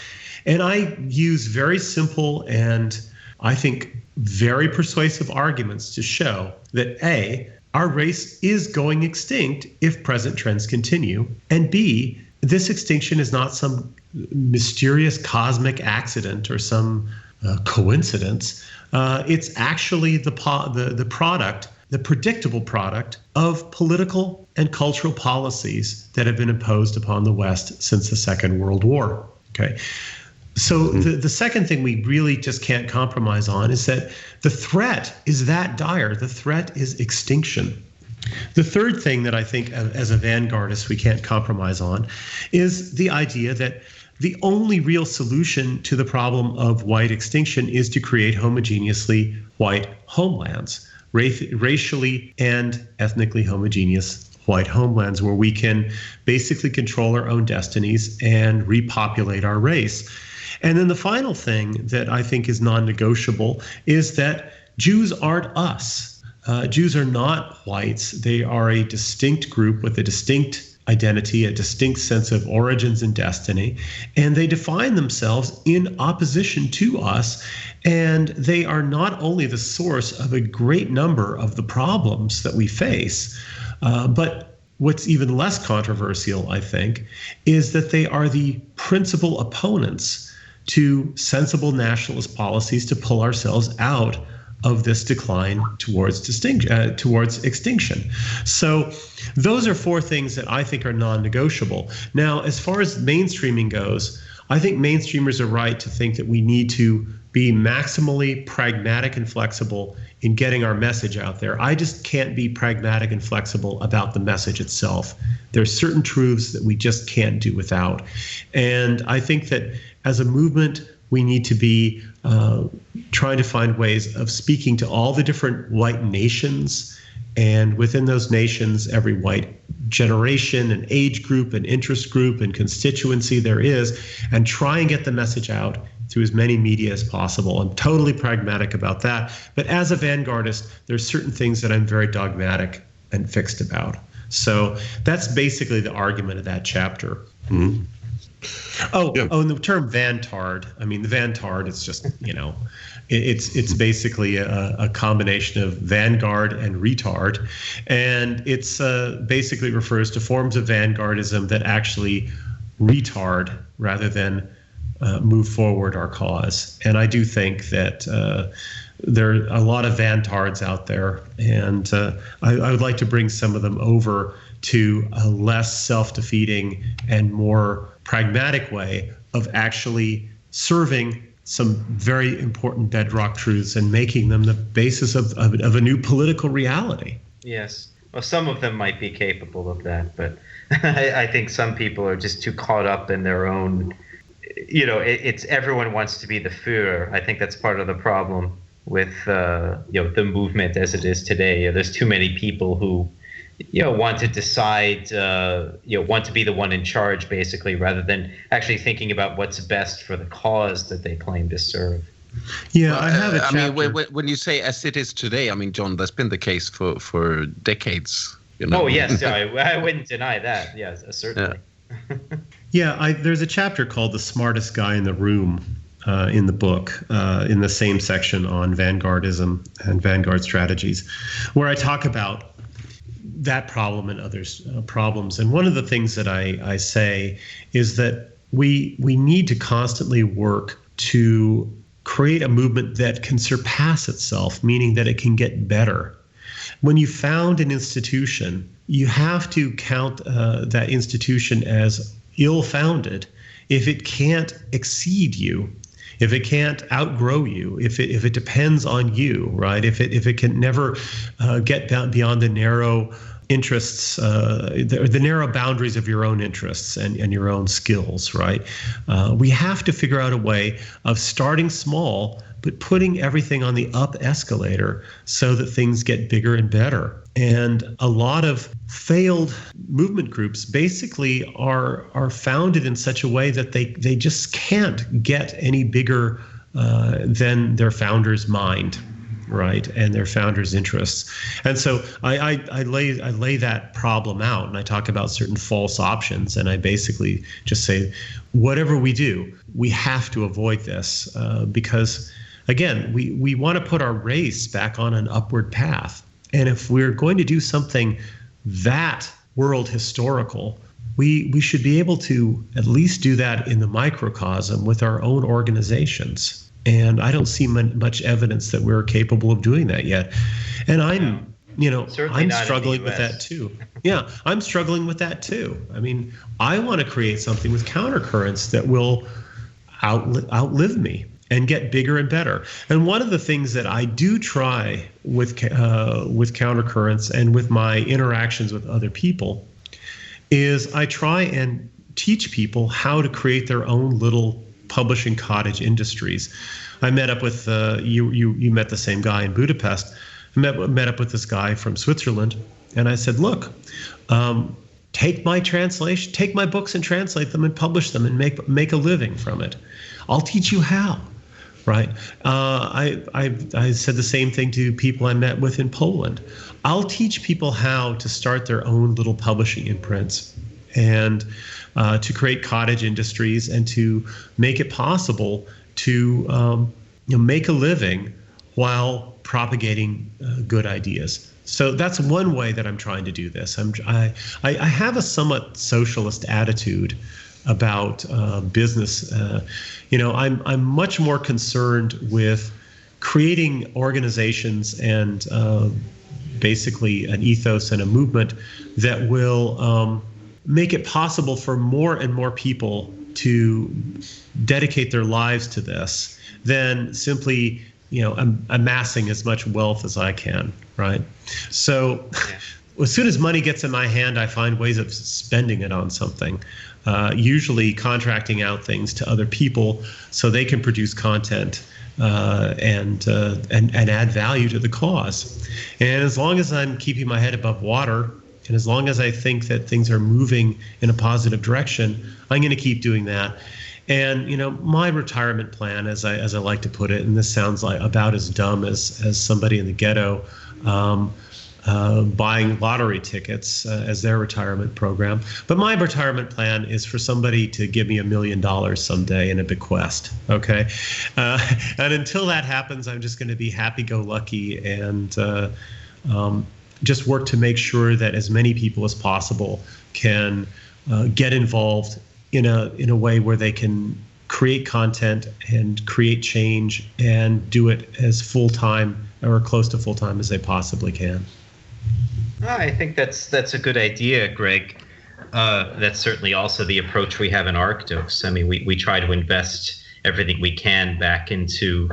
And I use very simple and I think very persuasive arguments to show that A, our race is going extinct if present trends continue, and B, this extinction is not some mysterious cosmic accident or some coincidence. It's actually the product, the predictable product of political and cultural policies that have been imposed upon the West since the Second World War. Okay. So the second thing we really just can't compromise on is that the threat is that dire. The threat is extinction. The third thing that I think as a vanguardist we can't compromise on is the idea that the only real solution to the problem of white extinction is to create homogeneously white homelands, racially and ethnically homogeneous white homelands where we can basically control our own destinies and repopulate our race. And then the final thing that I think is non-negotiable is that Jews aren't us. Jews are not whites. They are a distinct group with a distinct identity, a distinct sense of origins and destiny, and they define themselves in opposition to us. And they are not only the source of a great number of the problems that we face, but what's even less controversial, I think, is that they are the principal opponents to sensible nationalist policies to pull ourselves out of this decline towards extinction. So those are 4 things that I think are non-negotiable. Now, as far as mainstreaming goes, I think mainstreamers are right to think that we need to be maximally pragmatic and flexible in getting our message out there. I just can't be pragmatic and flexible about the message itself. There's certain truths that we just can't do without. And I think that as a movement, we need to be trying to find ways of speaking to all the different white nations, and within those nations, every white generation and age group and interest group and constituency there is, and try and get the message out through as many media as possible. I'm totally pragmatic about that. But as a vanguardist, there's certain things that I'm very dogmatic and fixed about. So that's basically the argument of that chapter. Mm-hmm. And the term Vantard, I mean, the Vantard, it's just, it's basically a combination of vanguard and retard. And it's basically refers to forms of vanguardism that actually retard rather than move forward our cause. And I do think that there are a lot of vantards out there, and I would like to bring some of them over to a less self-defeating and more pragmatic way of actually serving some very important bedrock truths and making them the basis of a new political reality. Yes. Well, some of them might be capable of that, but I think some people are just too caught up in their own, it's everyone wants to be the Führer. I think that's part of the problem with, the movement as it is today. There's too many people who, want to decide, want to be the one in charge, basically, rather than actually thinking about what's best for the cause that they claim to serve. Yeah, well, I have a chapter. I mean, when you say as it is today, I mean, John, that's been the case for decades. Oh, yes, I wouldn't deny that. Yes, certainly. Yeah, there's a chapter called "The Smartest Guy in the Room" in the book, in the same section on vanguardism and vanguard strategies, where I talk about that problem and others' problems. And one of the things that I say is that we need to constantly work to create a movement that can surpass itself, meaning that it can get better. When you found an institution, you have to count that institution as ill-founded if it can't exceed you, if it can't outgrow you, if it depends on you, right? If it can never get beyond the narrow interests, the narrow boundaries of your own interests and your own skills, right? We have to figure out a way of starting small, but putting everything on the up escalator so that things get bigger and better. And a lot of failed movement groups basically are founded in such a way that they just can't get any bigger than their founder's mind, right, and their founders' interests. And so I lay that problem out, and I talk about certain false options, and I basically just say, whatever we do, we have to avoid this because, again, we want to put our race back on an upward path. And if we're going to do something that world historical, we should be able to at least do that in the microcosm with our own organizations. And I don't see much evidence that we're capable of doing that yet. And I'm struggling with that too. Yeah, I'm struggling with that too. I mean, I want to create something with countercurrents that will outlive me and get bigger and better. And one of the things that I do try with countercurrents and with my interactions with other people is I try and teach people how to create their own little publishing cottage industries. I met up with you met the same guy in Budapest. I met up with this guy from Switzerland, and I said, look, take my books and translate them and publish them and make a living from it. I'll teach you how. Right. I said the same thing to people I met with in Poland. I'll teach people how to start their own little publishing imprints and to create cottage industries and to make it possible to make a living while propagating good ideas. So that's one way that I'm trying to do this. I have a somewhat socialist attitude about business. I'm much more concerned with creating organizations and basically an ethos and a movement that will make it possible for more and more people to dedicate their lives to this than simply, amassing as much wealth as I can, right? So as soon as money gets in my hand, I find ways of spending it on something, usually contracting out things to other people so they can produce content and add value to the cause. And as long as I'm keeping my head above water, and as long as I think that things are moving in a positive direction, I'm going to keep doing that. And my retirement plan, as I like to put it, and this sounds like about as dumb as somebody in the ghetto buying lottery tickets as their retirement program. But my retirement plan is for somebody to give me $1 million someday in a bequest. Okay, and until that happens, I'm just going to be happy-go-lucky and just work to make sure that as many people as possible can get involved in a way where they can create content and create change and do it as full-time or close to full-time as they possibly can. I think that's a good idea, Greg. That's certainly also the approach we have in Arctos. I mean, we try to invest everything we can back into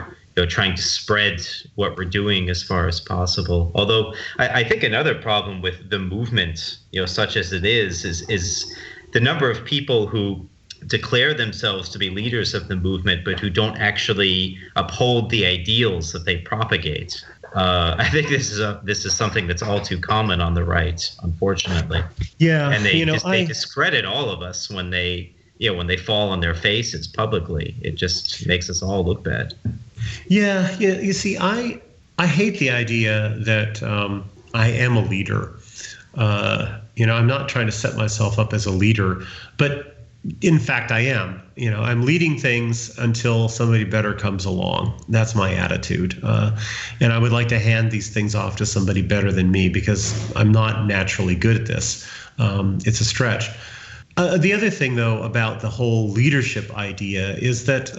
trying to spread what we're doing as far as possible. Although I think another problem with the movement, such as it is the number of people who declare themselves to be leaders of the movement, but who don't actually uphold the ideals that they propagate. I think this is something that's all too common on the right, unfortunately. Yeah, and they discredit all of us when they fall on their faces publicly. It just makes us all look bad. Yeah. You see, I hate the idea that I am a leader. I'm not trying to set myself up as a leader, but in fact, I am. I'm leading things until somebody better comes along. That's my attitude. And I would like to hand these things off to somebody better than me because I'm not naturally good at this. It's a stretch. The other thing, though, about the whole leadership idea is that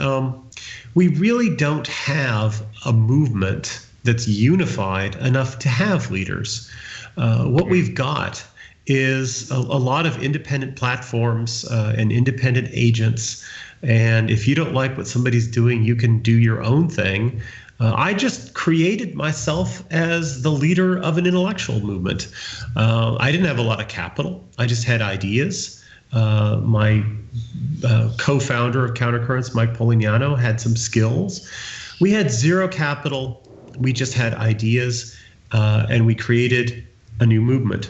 we really don't have a movement that's unified enough to have leaders. What we've got is a lot of independent platforms and independent agents. And if you don't like what somebody's doing, you can do your own thing. I just created myself as the leader of an intellectual movement. I didn't have a lot of capital. I just had ideas. My co-founder of Countercurrents, Mike Polignano, had some skills. We had zero capital. We just had ideas, and we created a new movement.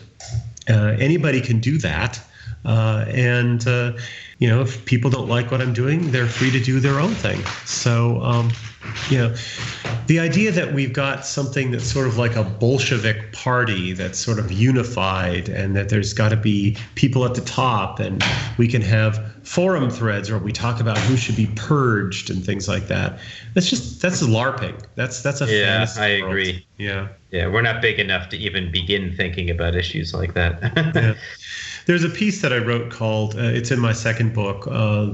Anybody can do that. And if people don't like what I'm doing, they're free to do their own thing. So, the idea that we've got something that's sort of like a Bolshevik party that's sort of unified and that there's got to be people at the top and we can have forum threads where we talk about who should be purged and things like that. That's LARPing. That's a fantasy I world. agree. Yeah, we're not big enough to even begin thinking about issues like that. Yeah. There's a piece that I wrote called, it's in my second book,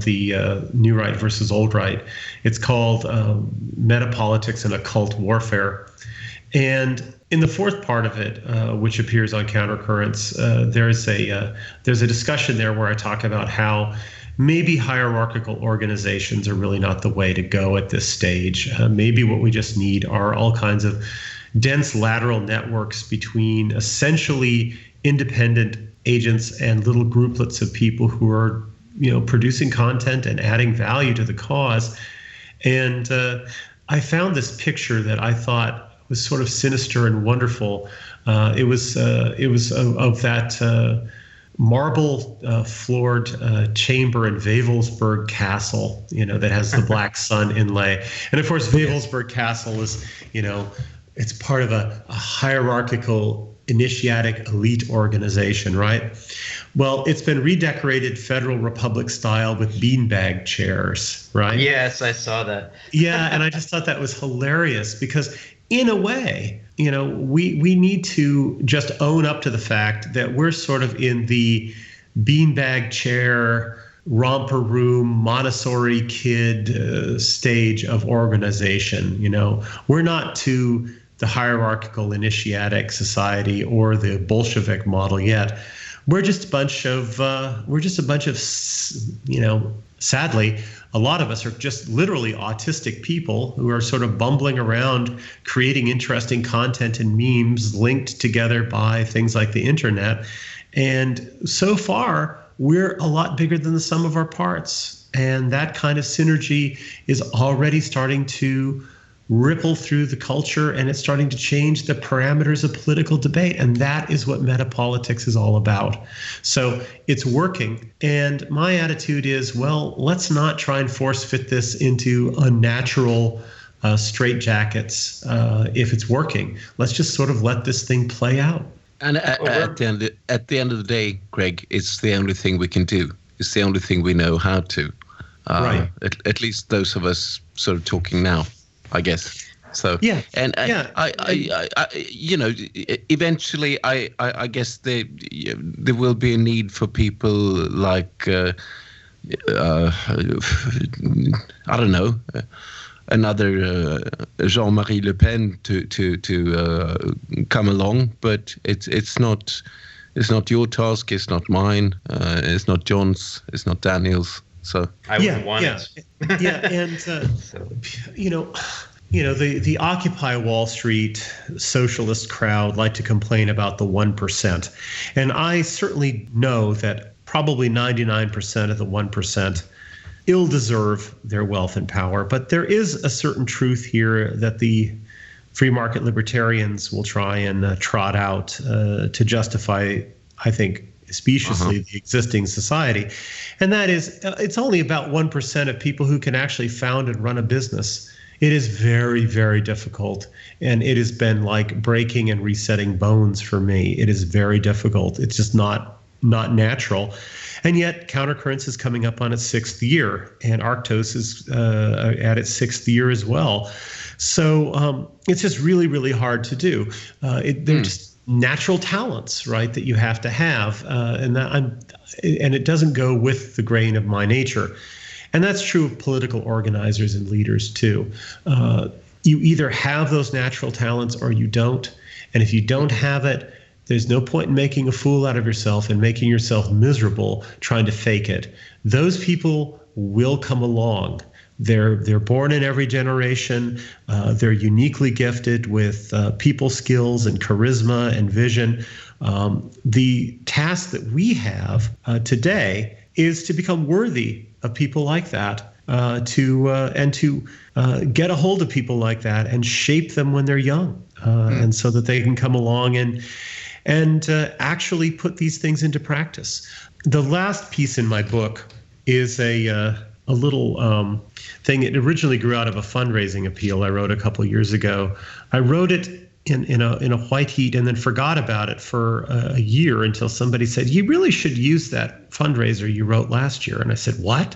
the New Right versus Old Right. It's called Metapolitics and Occult Warfare. And in the fourth part of it, which appears on Countercurrents, there's a discussion there where I talk about how maybe hierarchical organizations are really not the way to go at this stage. Maybe what we just need are all kinds of dense lateral networks between essentially independent agents and little grouplets of people who are, producing content and adding value to the cause. And I found this picture that I thought was sort of sinister and wonderful. It was of that marble floored chamber in Wewelsburg Castle, that has the black sun inlay. And of course, Wewelsburg Castle is, it's part of a hierarchical initiatic elite organization, right? Well, it's been redecorated Federal Republic style with beanbag chairs, right? Yes, I saw that. Yeah, and I just thought that was hilarious because in a way, we need to just own up to the fact that we're sort of in the beanbag chair romper room Montessori kid stage of organization. We're not to the hierarchical initiatic society or the Bolshevik model yet. We're just a bunch of sadly, a lot of us are just literally autistic people who are sort of bumbling around creating interesting content and memes linked together by things like the internet. And so far, we're a lot bigger than the sum of our parts. And that kind of synergy is already starting to ripple through the culture, and it's starting to change the parameters of political debate. And that is what metapolitics is all about. So it's working. And my attitude is, well, let's not try and force fit this into unnatural straitjackets. If it's working, let's just sort of let this thing play out. And at the end of the day, Greg, it's the only thing we can do. It's the only thing we know how to. Right. At least those of us sort of talking now, I guess. So yeah, and I eventually, I guess there will be a need for people like I don't know, another Jean-Marie Le Pen to come along, but it's not your task, it's not mine, it's not John's, it's not Daniel's. So I wouldn't want it. And the Occupy Wall Street socialist crowd like to complain about the 1%, and I certainly know that probably 99% of the 1% ill deserve their wealth and power. But there is a certain truth here that the free market libertarians will try and trot out to justify, I think, speciously the existing society. And that is, it's only about 1% of people who can actually found and run a business. It is very, very difficult. And it has been like breaking and resetting bones for me. It is very difficult. It's just not natural. And yet Countercurrents is coming up on its 6th year, and Arctos is at its 6th year as well. So it's just really, really hard to do. They're just natural talents, right, that you have to have, and it doesn't go with the grain of my nature. And that's true of political organizers and leaders too. You either have those natural talents or you don't. And if you don't have it, there's no point in making a fool out of yourself and making yourself miserable trying to fake it. Those people will come along. They're born in every generation. They're uniquely gifted with people skills and charisma and vision. The task that we have today is to become worthy of people like that, to get a hold of people like that and shape them when they're young, and so that they can come along and actually put these things into practice. The last piece in my book is a little thing. It originally grew out of a fundraising appeal I wrote a couple years ago. I wrote it in a white heat and then forgot about it for a year until somebody said, "You really should use that fundraiser you wrote last year." And I said, "What?"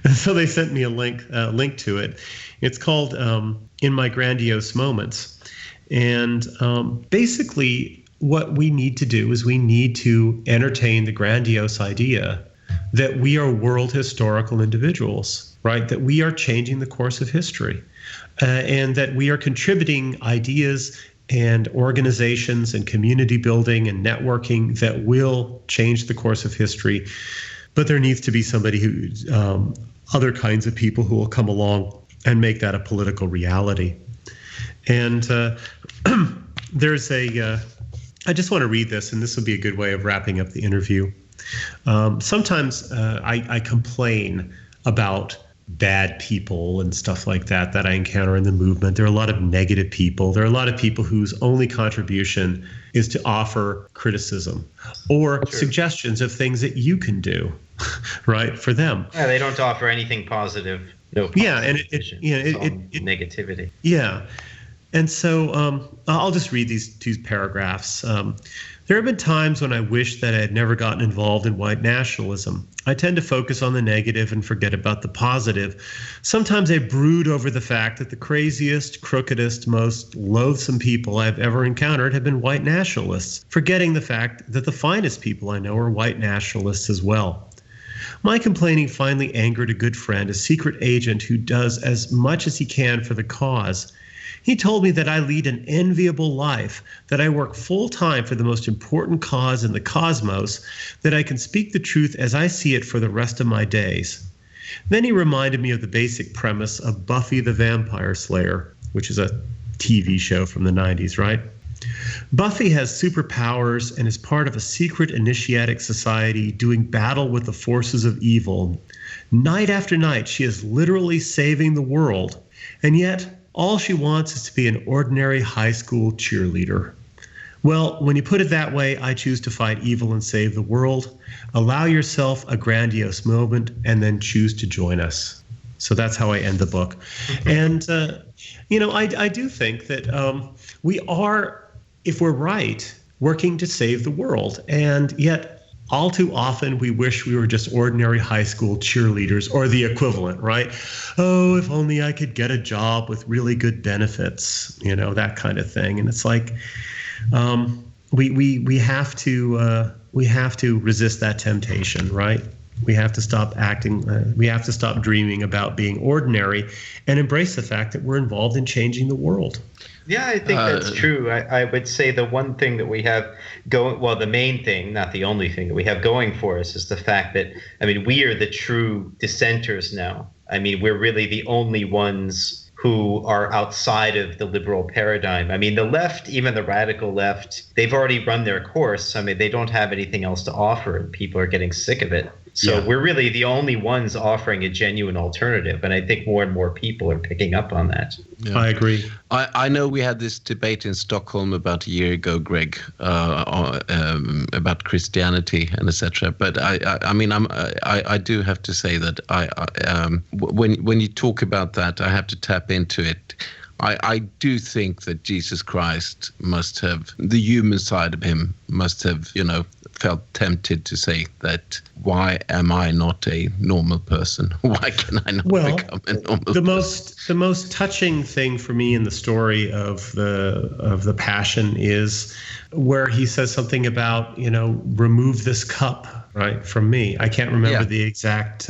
And so they sent me a link to it. It's called In My Grandiose Moments. And basically what we need to do is we need to entertain the grandiose idea that we are world historical individuals, right? That we are changing the course of history, and that we are contributing ideas and organizations and community building and networking that will change the course of history. But there needs to be somebody who, other kinds of people who will come along and make that a political reality. And there's I just want to read this, and this will be a good way of wrapping up the interview. Sometimes I complain about bad people and stuff like that I encounter in the movement. There are a lot of negative people. There are a lot of people whose only contribution is to offer criticism or suggestions of things that you can do, right, for them. Yeah, they don't offer anything positive. No positive negativity. Yeah. And so I'll just read these two paragraphs. There have been times when I wish that I had never gotten involved in white nationalism. I tend to focus on the negative and forget about the positive. Sometimes I brood over the fact that the craziest, crookedest, most loathsome people I've ever encountered have been white nationalists, forgetting the fact that the finest people I know are white nationalists as well. My complaining finally angered a good friend, a secret agent who does as much as he can for the cause. He told me that I lead an enviable life, that I work full-time for the most important cause in the cosmos, that I can speak the truth as I see it for the rest of my days. Then he reminded me of the basic premise of Buffy the Vampire Slayer, which is a TV show from the 90s, right? Buffy has superpowers and is part of a secret initiatic society doing battle with the forces of evil. Night after night, she is literally saving the world, and yet all she wants is to be an ordinary high school cheerleader. Well, when you put it that way, I choose to fight evil and save the world. Allow yourself a grandiose moment and then choose to join us. So that's how I end the book. And, I do think that we are, if we're right, working to save the world. And yet, all too often, we wish we were just ordinary high school cheerleaders or the equivalent, right? Oh, if only I could get a job with really good benefits, that kind of thing. And it's like we have to resist that temptation, right? We have to stop acting. We have to stop dreaming about being ordinary and embrace the fact that we're involved in changing the world. Yeah, I think that's true. I would say the one thing that we have going, well, the main thing, not the only thing that we have going for us is the fact that, we are the true dissenters now. We're really the only ones who are outside of the liberal paradigm. The left, even the radical left, they've already run their course. They don't have anything else to offer, and people are getting sick of it. So we're really the only ones offering a genuine alternative, and I think more and more people are picking up on that. Yeah. I agree. I know we had this debate in Stockholm about a year ago, Greg, about Christianity and etc. But I do have to say that when you talk about that, I have to tap into it. I do think that Jesus Christ must have, the human side of him must have, felt tempted to say that, why am I not a normal person? Why can I not become a normal person? The most touching thing for me in the story of the Passion is where he says something about, remove this cup, right, from me. I can't remember the exact.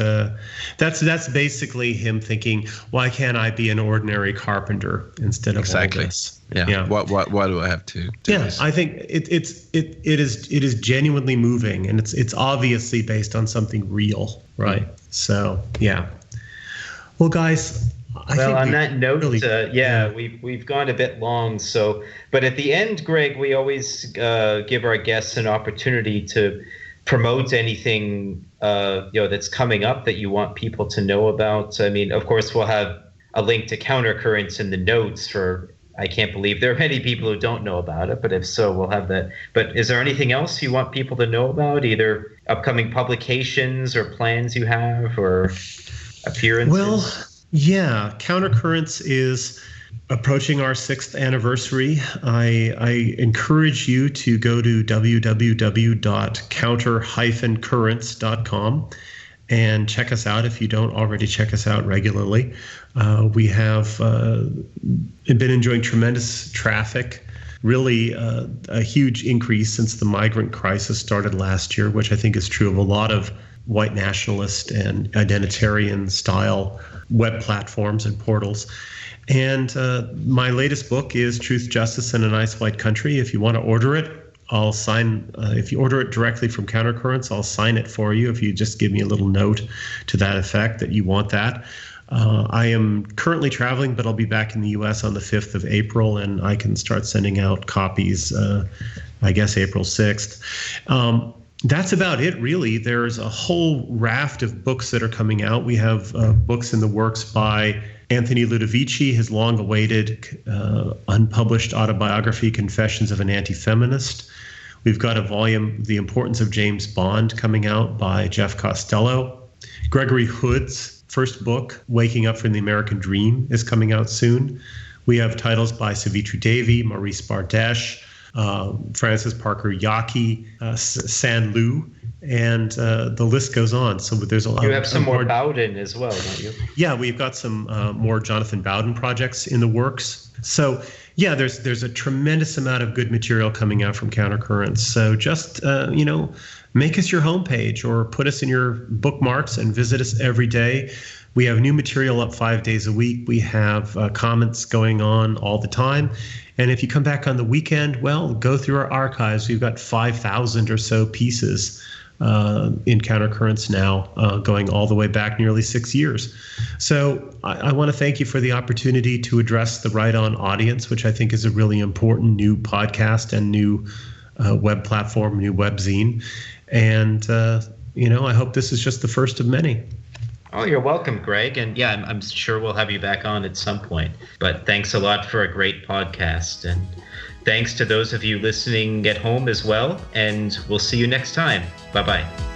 That's basically him thinking, why can't I be an ordinary carpenter instead of all this? Yeah. Why do I have to do this? I think it is genuinely moving, and it's obviously based on something real, right? So Well, guys. On that note, we've gone a bit long. So, but at the end, Greg, we always give our guests an opportunity to promote anything that's coming up that you want people to know about. Of course, we'll have a link to Countercurrents in the notes for. I can't believe there are many people who don't know about it, but if so, we'll have that. But is there anything else you want people to know about, either upcoming publications or plans you have or appearances? Well, Countercurrents is approaching our 6th anniversary. I encourage you to go to www.counter-currents.com and check us out if you don't already check us out regularly. We have been enjoying tremendous traffic, really a huge increase since the migrant crisis started last year, which I think is true of a lot of white nationalist and identitarian style web platforms and portals. And my latest book is Truth, Justice, and a Nice White Country. If you want to order it, I'll sign. If you order it directly from Countercurrents, I'll sign it for you if you just give me a little note to that effect that you want that. I am currently traveling, but I'll be back in the U.S. on the 5th of April, and I can start sending out copies, I guess, April 6th. That's about it, really. There's a whole raft of books that are coming out. We have books in the works by Anthony Ludovici, his long-awaited unpublished autobiography, Confessions of an Anti-Feminist. We've got a volume, The Importance of James Bond, coming out by Jeff Costello. Gregory Hood's first book, Waking Up from the American Dream, is coming out soon. We have titles by Savitri Devi, Maurice Bardèche, Francis Parker Yockey, San Lu, and the list goes on. So there's a lot. You have some more Bowden as well, don't you? Yeah, we've got some more Jonathan Bowden projects in the works. So there's a tremendous amount of good material coming out from Countercurrents. So just make us your homepage or put us in your bookmarks and visit us every day. We have new material up 5 days a week. We have comments going on all the time. And if you come back on the weekend, well, go through our archives. We've got 5,000 or so pieces in Countercurrents now, going all the way back nearly 6 years. So I want to thank you for the opportunity to address the Right On audience, which I think is a really important new podcast and new web platform, new webzine. And, I hope this is just the first of many. Oh, you're welcome, Greg. And yeah, I'm sure we'll have you back on at some point. But thanks a lot for a great podcast. And thanks to those of you listening at home as well. And we'll see you next time. Bye-bye.